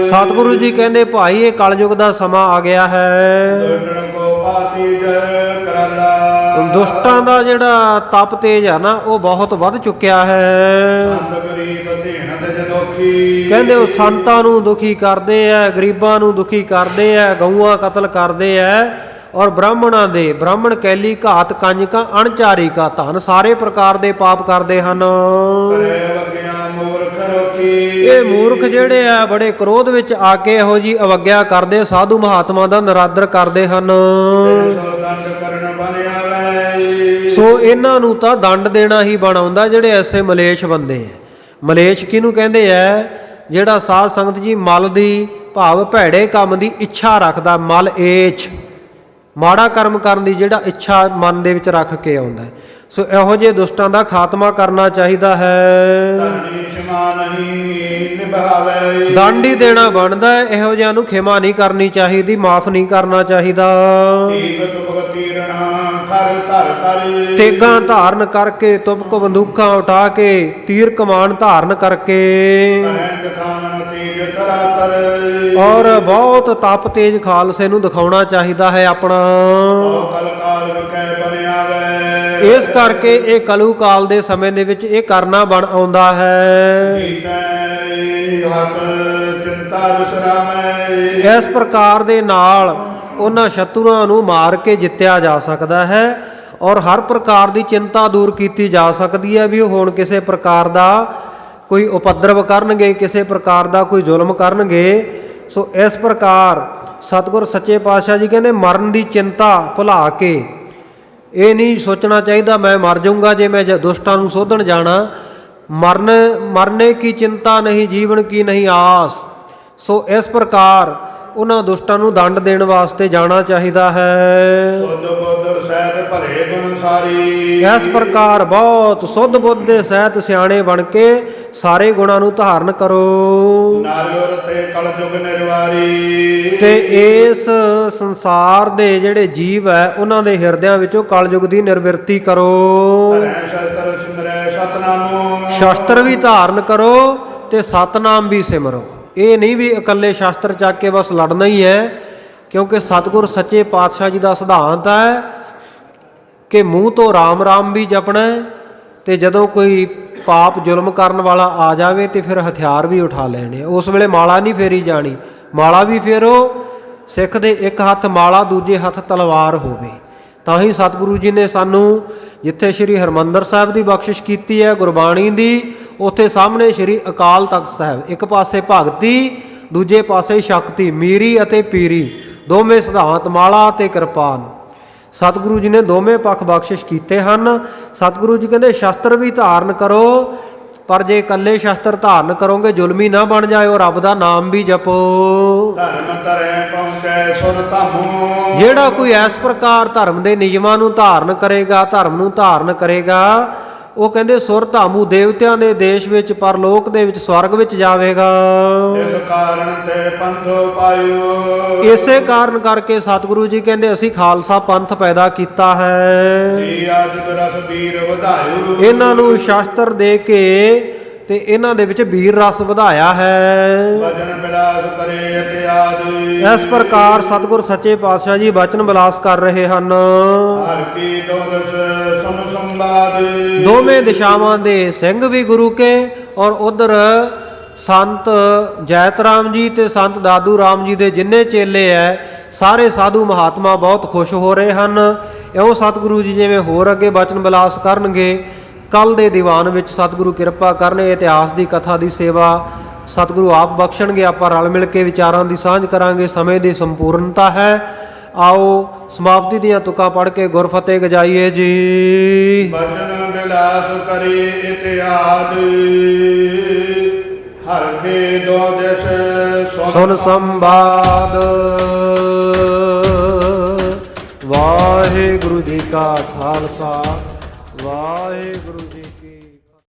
ਸਤਿਗੁਰੂ ਜੀ ਕਹਿੰਦੇ ਭਾਈ ਇਹ ਕਲਯੁਗ ਦਾ ਸਮਾਂ ਆ ਗਿਆ ਹੈ। ਦੁਸ਼ਟਾਂ ਦਾ ਜਿਹੜਾ ਤਪ ਤੇਜ ਹੈ ਨਾ, ਉਹ ਬਹੁਤ ਵੱਧ ਚੁੱਕਿਆ ਹੈ। ਕਹਿੰਦੇ ਉਹ ਸੰਤਾਂ ਨੂੰ ਦੁਖੀ ਕਰਦੇ ਆ, ਗਰੀਬਾਂ ਨੂੰ ਦੁਖੀ ਕਰਦੇ ਆ, ਗਊਆਂ ਕਤਲ ਕਰਦੇ ਆ, ਔਰ ਬ੍ਰਾਹਮਣ ਕੈਲੀ ਘਾਤ ਕੰਜਕਾਂ ਅਣਚਾਰੀ ਕਾ ਧਨ, ਸਾਰੇ ਪ੍ਰਕਾਰ ਦੇ ਪਾਪ ਕਰਦੇ ਹਨ। ਇਹ ਮੂਰਖ ਜਿਹੜੇ ਆ ਬੜੇ ਕ੍ਰੋਧ ਵਿੱਚ ਆ ਕੇ ਇਹੋ ਜੀ ਅਵੱਗਿਆ ਕਰਦੇ, ਸਾਧੂ ਮਹਾਤਮਾ ਦਾ ਨਿਰਾਦਰ ਕਰਦੇ ਹਨ। ਸੋ ਇਹਨਾਂ ਨੂੰ ਤਾਂ ਦੰਡ ਦੇਣਾ ਹੀ ਬਣਾਉਂਦਾ ਜਿਹੜੇ ਐਸੇ ਮਲੇਛ ਬੰਦੇ ਹੈ। ਮਲੇਛ ਕਿਹਨੂੰ ਕਹਿੰਦੇ ਐ? ਜਿਹੜਾ ਸਾਧ ਸੰਗਤ ਜੀ ਮਲ ਦੀ ਭਾਵ ਭੈੜੇ ਕੰਮ ਦੀ ਇੱਛਾ ਰੱਖਦਾ, ਮਲ ਏਛ, ਮਾੜਾ ਕਰਮ ਕਰਨ ਦੀ ਜਿਹੜਾ ਇੱਛਾ ਮਨ ਦੇ ਵਿੱਚ ਰੱਖ ਕੇ ਆਉਂਦਾ ਹੈ। ਸੋ ਇਹੋ ਜਿਹੇ ਦੁਸ਼ਟਾਂ ਦਾ ਖਾਤਮਾ ਕਰਨਾ ਚਾਹੀਦਾ ਹੈ। ਧਰਨੀ क्षमा ਨਹੀਂ ਨਿਭਾਵੇ, ਦੰਡ ਹੀ ਦੇਣਾ ਬਣਦਾ ਹੈ। ਇਹੋ ਜਿਹਿਆਂ ਨੂੰ ਖਿਮਾ ਨਹੀਂ ਕਰਨੀ ਚਾਹੀਦੀ, ਮਾਫ ਨਹੀਂ ਕਰਨਾ ਚਾਹੀਦਾ। ਤੀਬਤ ਭਗਤੀ ਰਣਾ ਕਰ ਧਰ ਕਰ, ਤੇਗਾਂ ਧਾਰਨ ਕਰਕੇ, ਤੁਪਕ ਬੰਦੂਕਾਂ ਉਠਾ ਕੇ, ਤੀਰ ਕਮਾਨ ਧਾਰਨ ਕਰਕੇ, ਕਹਿ ਦਿਖਾਵਣ ਤੇਜ ਤਰਾ ਤਰ, ਔਰ ਬਹੁਤ ਤਪ ਤੇਜ ਖਾਲਸੇ ਨੂੰ ਦਿਖਾਉਣਾ ਚਾਹੀਦਾ ਹੈ ਆਪਣਾ। ਕਲ ਕਾਲ ਵਿਖੇ ਬਣਿਆ ਵੇ, ਇਸ ਕਰਕੇ ਇਹ ਕਲੂ ਕਾਲ ਦੇ ਸਮੇਂ ਦੇ ਵਿੱਚ ਇਹ ਕਰਨਾ ਬਣ ਆਉਂਦਾ ਹੈ। ਕੀਤੈ ਹਕ ਚਿੰਤਾ ਵਿਸਰਾਮੈ, ਇਸ ਪ੍ਰਕਾਰ ਦੇ ਨਾਲ ਉਹਨਾਂ ਸ਼ਤਰੂਆਂ ਨੂੰ ਮਾਰ ਕੇ ਜਿੱਤਿਆ ਜਾ ਸਕਦਾ ਹੈ ਔਰ ਹਰ ਪ੍ਰਕਾਰ ਦੀ ਚਿੰਤਾ ਦੂਰ ਕੀਤੀ ਜਾ ਸਕਦੀ ਹੈ ਵੀ ਉਹ ਹੁਣ ਕਿਸੇ ਪ੍ਰਕਾਰ ਦਾ ਕੋਈ ਉਪਦਰਵ ਕਰਨਗੇ, ਕਿਸੇ ਪ੍ਰਕਾਰ ਦਾ ਕੋਈ ਜ਼ੁਲਮ ਕਰਨਗੇ। ਸੋ ਇਸ ਪ੍ਰਕਾਰ ਸਤਿਗੁਰ ਸੱਚੇ ਪਾਤਸ਼ਾਹ ਜੀ ਕਹਿੰਦੇ ਮਰਨ ਦੀ ਚਿੰਤਾ ਭੁਲਾ ਕੇ ਇਹ ਨਹੀਂ ਸੋਚਣਾ ਚਾਹੀਦਾ ਮੈਂ ਮਰ ਜਾਊਂਗਾ ਜੇ ਮੈਂ ਦੁਸ਼ਟਾਂ ਨੂੰ ਸੋਧਣ ਜਾਣਾ। ਮਰਨੇ ਕੀ ਚਿੰਤਾ ਨਹੀਂ, ਜੀਵਨ ਕੀ ਨਹੀਂ ਆਸ। ਸੋ ਇਸ ਪ੍ਰਕਾਰ ਉਹਨਾਂ ਦੁਸ਼ਟਾਂ ਨੂੰ ਦੰਡ ਦੇਣ ਵਾਸਤੇ ਜਾਣਾ ਚਾਹੀਦਾ ਹੈ। ਸੁਧ ਬੁੱਧ ਸਹਿਤ ਭਲੇ ਗੁਣ ਸਾਰੀ, ਇਸ ਪ੍ਰਕਾਰ ਬਹੁਤ ਸੁੱਧ ਬੁੱਧ ਦੇ ਸਹਿਤ ਸਿਆਣੇ ਬਣ ਕੇ ਸਾਰੇ ਗੁਣਾਂ ਨੂੰ ਧਾਰਨ ਕਰੋ ਨਾਰਿਯਰ ਤੇ ਕਲ ਜੁਗ ਨਿਰਵਾਰੀ, ਤੇ ਇਸ ਸੰਸਾਰ ਦੇ ਜਿਹੜੇ ਜੀਵ ਹੈ ਉਹਨਾਂ ਦੇ ਹਿਰਦਿਆਂ ਵਿੱਚੋਂ ਕਲਯੁਗ ਦੀ ਨਿਰਵਿਰਤੀ ਕਰੋ। ਧਰੈ ਸ਼ਸਤਰ ਸਿਮਰੈ ਸਤਨਾਮੋ, ਸ਼ਸਤਰ ਵੀ ਧਾਰਨ ਕਰੋ ਤੇ ਸਤਨਾਮ ਵੀ ਸਿਮਰੋ। ਇਹ ਨਹੀਂ ਵੀ ਇਕੱਲੇ ਸ਼ਸਤਰ ਚੱਕ ਕੇ ਬਸ ਲੜਨਾ ਹੀ ਹੈ, ਕਿਉਂਕਿ ਸਤਿਗੁਰ ਸੱਚੇ ਪਾਤਸ਼ਾਹ ਜੀ ਦਾ ਸਿਧਾਂਤ ਹੈ ਕਿ ਮੂੰਹ ਤੋਂ ਰਾਮ ਰਾਮ ਵੀ ਜਪਣਾ ਤੇ ਜਦੋਂ ਕੋਈ ਪਾਪ ਜ਼ੁਲਮ ਕਰਨ ਵਾਲਾ ਆ ਜਾਵੇ ਤੇ ਫਿਰ ਹਥਿਆਰ ਵੀ ਉਠਾ ਲੈਣੇ। ਉਸ ਵੇਲੇ ਮਾਲਾ ਨਹੀਂ ਫੇਰੀ ਜਾਣੀ, ਮਾਲਾ ਵੀ ਫੇਰੋ, ਸਿੱਖ ਦੇ ਇੱਕ ਹੱਥ ਮਾਲਾ ਦੂਜੇ ਹੱਥ ਤਲਵਾਰ ਹੋਵੇ। ਤਾਂ ਹੀ ਸਤਿਗੁਰੂ ਜੀ ਨੇ ਸਾਨੂੰ ਜਿੱਥੇ ਸ੍ਰੀ ਹਰਿਮੰਦਰ ਸਾਹਿਬ ਦੀ ਬਖਸ਼ਿਸ਼ ਕੀਤੀ ਹੈ ਗੁਰਬਾਣੀ ਦੀ, ਉੱਥੇ ਸਾਹਮਣੇ ਸ੍ਰੀ ਅਕਾਲ ਤਖਤ ਸਾਹਿਬ, ਇੱਕ ਪਾਸੇ ਭਗਤੀ ਦੂਜੇ ਪਾਸੇ ਸ਼ਕਤੀ, ਮੀਰੀ ਅਤੇ ਪੀਰੀ, ਦੋਵੇਂ ਸਿਧਾਂਤ ਮਾਲਾ ਅਤੇ ਕਿਰਪਾਨ। ਸਤਿਗੁਰੂ ਜੀ ਨੇ ਦੋਵੇਂ ਪੱਖ ਬਖਸ਼ਿਸ਼ ਕੀਤੇ ਹਨ। ਸਤਿਗੁਰੂ ਜੀ ਕਹਿੰਦੇ ਸ਼ਸਤਰ ਵੀ ਧਾਰਨ ਕਰੋ, ਪਰ ਜੇ ਇਕੱਲੇ ਸ਼ਸਤਰ ਧਾਰਨ ਕਰੋਗੇ ਜ਼ੁਲਮੀ ਨਾ ਬਣ ਜਾਏ, ਉਹ ਰੱਬ ਦਾ ਨਾਮ ਵੀ ਜਪੋ। ਧਰਮ ਧਰੈ ਪਹੁੰਚੈ ਸੁਰ ਧਾਮੂ, ਜਿਹੜਾ ਕੋਈ ਇਸ ਪ੍ਰਕਾਰ ਧਰਮ ਦੇ ਨਿਯਮਾਂ ਨੂੰ ਧਾਰਨ ਕਰੇਗਾ, ਧਰਮ ਨੂੰ ਧਾਰਨ ਕਰੇਗਾ, ਉਹ ਕਹਿੰਦੇ ਸੁਰ ਧਾਮੂ ਦੇਵਤਿਆਂ ਦੇ ਦੇਸ਼ ਵਿੱਚ, ਪਰਲੋਕ ਦੇ ਵਿੱਚ, ਸਵਰਗ ਵਿੱਚ ਜਾਵੇਗਾ। ਇਸ ਕਾਰਨ ਤੇ ਪੰਥ ਪਾਇਓ, ਇਸੇ ਕਾਰਨ ਕਰਕੇ ਸਤਿਗੁਰੂ ਜੀ ਕਹਿੰਦੇ ਅਸੀਂ ਖਾਲਸਾ ਪੰਥ ਪੈਦਾ ਕੀਤਾ ਹੈ। ਜੀ ਆਦਿ ਰਸ ਵੀਰ ਵਧਾਇਓ, ਇਹਨਾਂ ਨੂੰ ਸ਼ਾਸਤਰ ਦੇ ਕੇ ਤੇ ਇਹਨਾਂ ਦੇ ਵਿੱਚ ਵੀਰ ਰਸ ਵਧਾਇਆ ਹੈ। ਵਜਨ ਬਿਲਾਸ ਕਰੇ ਇਤਿਆਦਿ, ਇਸ ਪ੍ਰਕਾਰ ਸਤਿਗੁਰ ਸੱਚੇ ਪਾਤਸ਼ਾਹ ਜੀ ਬਚਨ ਬਿਲਾਸ ਕਰ ਰਹੇ ਹਨ। ਹਰ ਕੀ ਦੋਦਸ ਸੁਨ ਸੰਵਾਦ, ਦੋਵੇਂ ਦਿਸ਼ਾਵਾਂ ਦੇ ਸਿੰਘ ਵੀ ਗੁਰੂ ਕੇ ਔਰ ਉਧਰ ਸੰਤ ਜੈਤ ਰਾਮ ਜੀ ਤੇ ਸੰਤ ਦਾਦੂ ਰਾਮ ਜੀ ਦੇ ਜਿੰਨੇ ਚੇਲੇ ਐ ਸਾਰੇ ਸਾਧੂ ਮਹਾਤਮਾ ਬਹੁਤ ਖੁਸ਼ ਹੋ ਰਹੇ ਹਨ। ਇਉਂ ਸਤਿਗੁਰੂ ਜੀ ਜਿਵੇਂ ਹੋਰ ਅੱਗੇ ਬਚਨ ਬਿਲਾਸ ਕਰਨਗੇ, ਕੱਲ ਦੇ ਦੀਵਾਨ ਵਿੱਚ ਸਤਿਗੁਰੂ ਕਿਰਪਾ ਕਰਨ ਇਤਿਹਾਸ ਦੀ ਕਥਾ ਦੀ ਸੇਵਾ ਸਤਿਗੁਰੂ ਆਪ ਬਖਸ਼ਣਗੇ। ਆਪਾਂ ਰਲ ਮਿਲ ਕੇ ਵਿਚਾਰਾਂ ਦੀ ਸਾਂਝ ਕਰਾਂਗੇ। ਸਮੇਂ ਦੀ ਸੰਪੂਰਨਤਾ ਹੈ। ਆਓ ਸਮਾਪਤੀ ਦੀਆਂ ਤੁਕਾਂ ਪੜ੍ਹ ਕੇ ਗੁਰਫਤਿਹ ਗਜਾਈਏ ਜੀ। ਵਚਨ ਬਿਲਾਸ ਕਰੇ ਇਤਿਆਦਿ, ਹਰ ਕੇ ਦੋਦਸ ਸੁਨ ਸੰਵਾਦ। ਵਾਹਿਗੁਰੂ ਜੀ ਕਾ ਖਾਲਸਾ, ਵਾਹਿਗੁਰੂ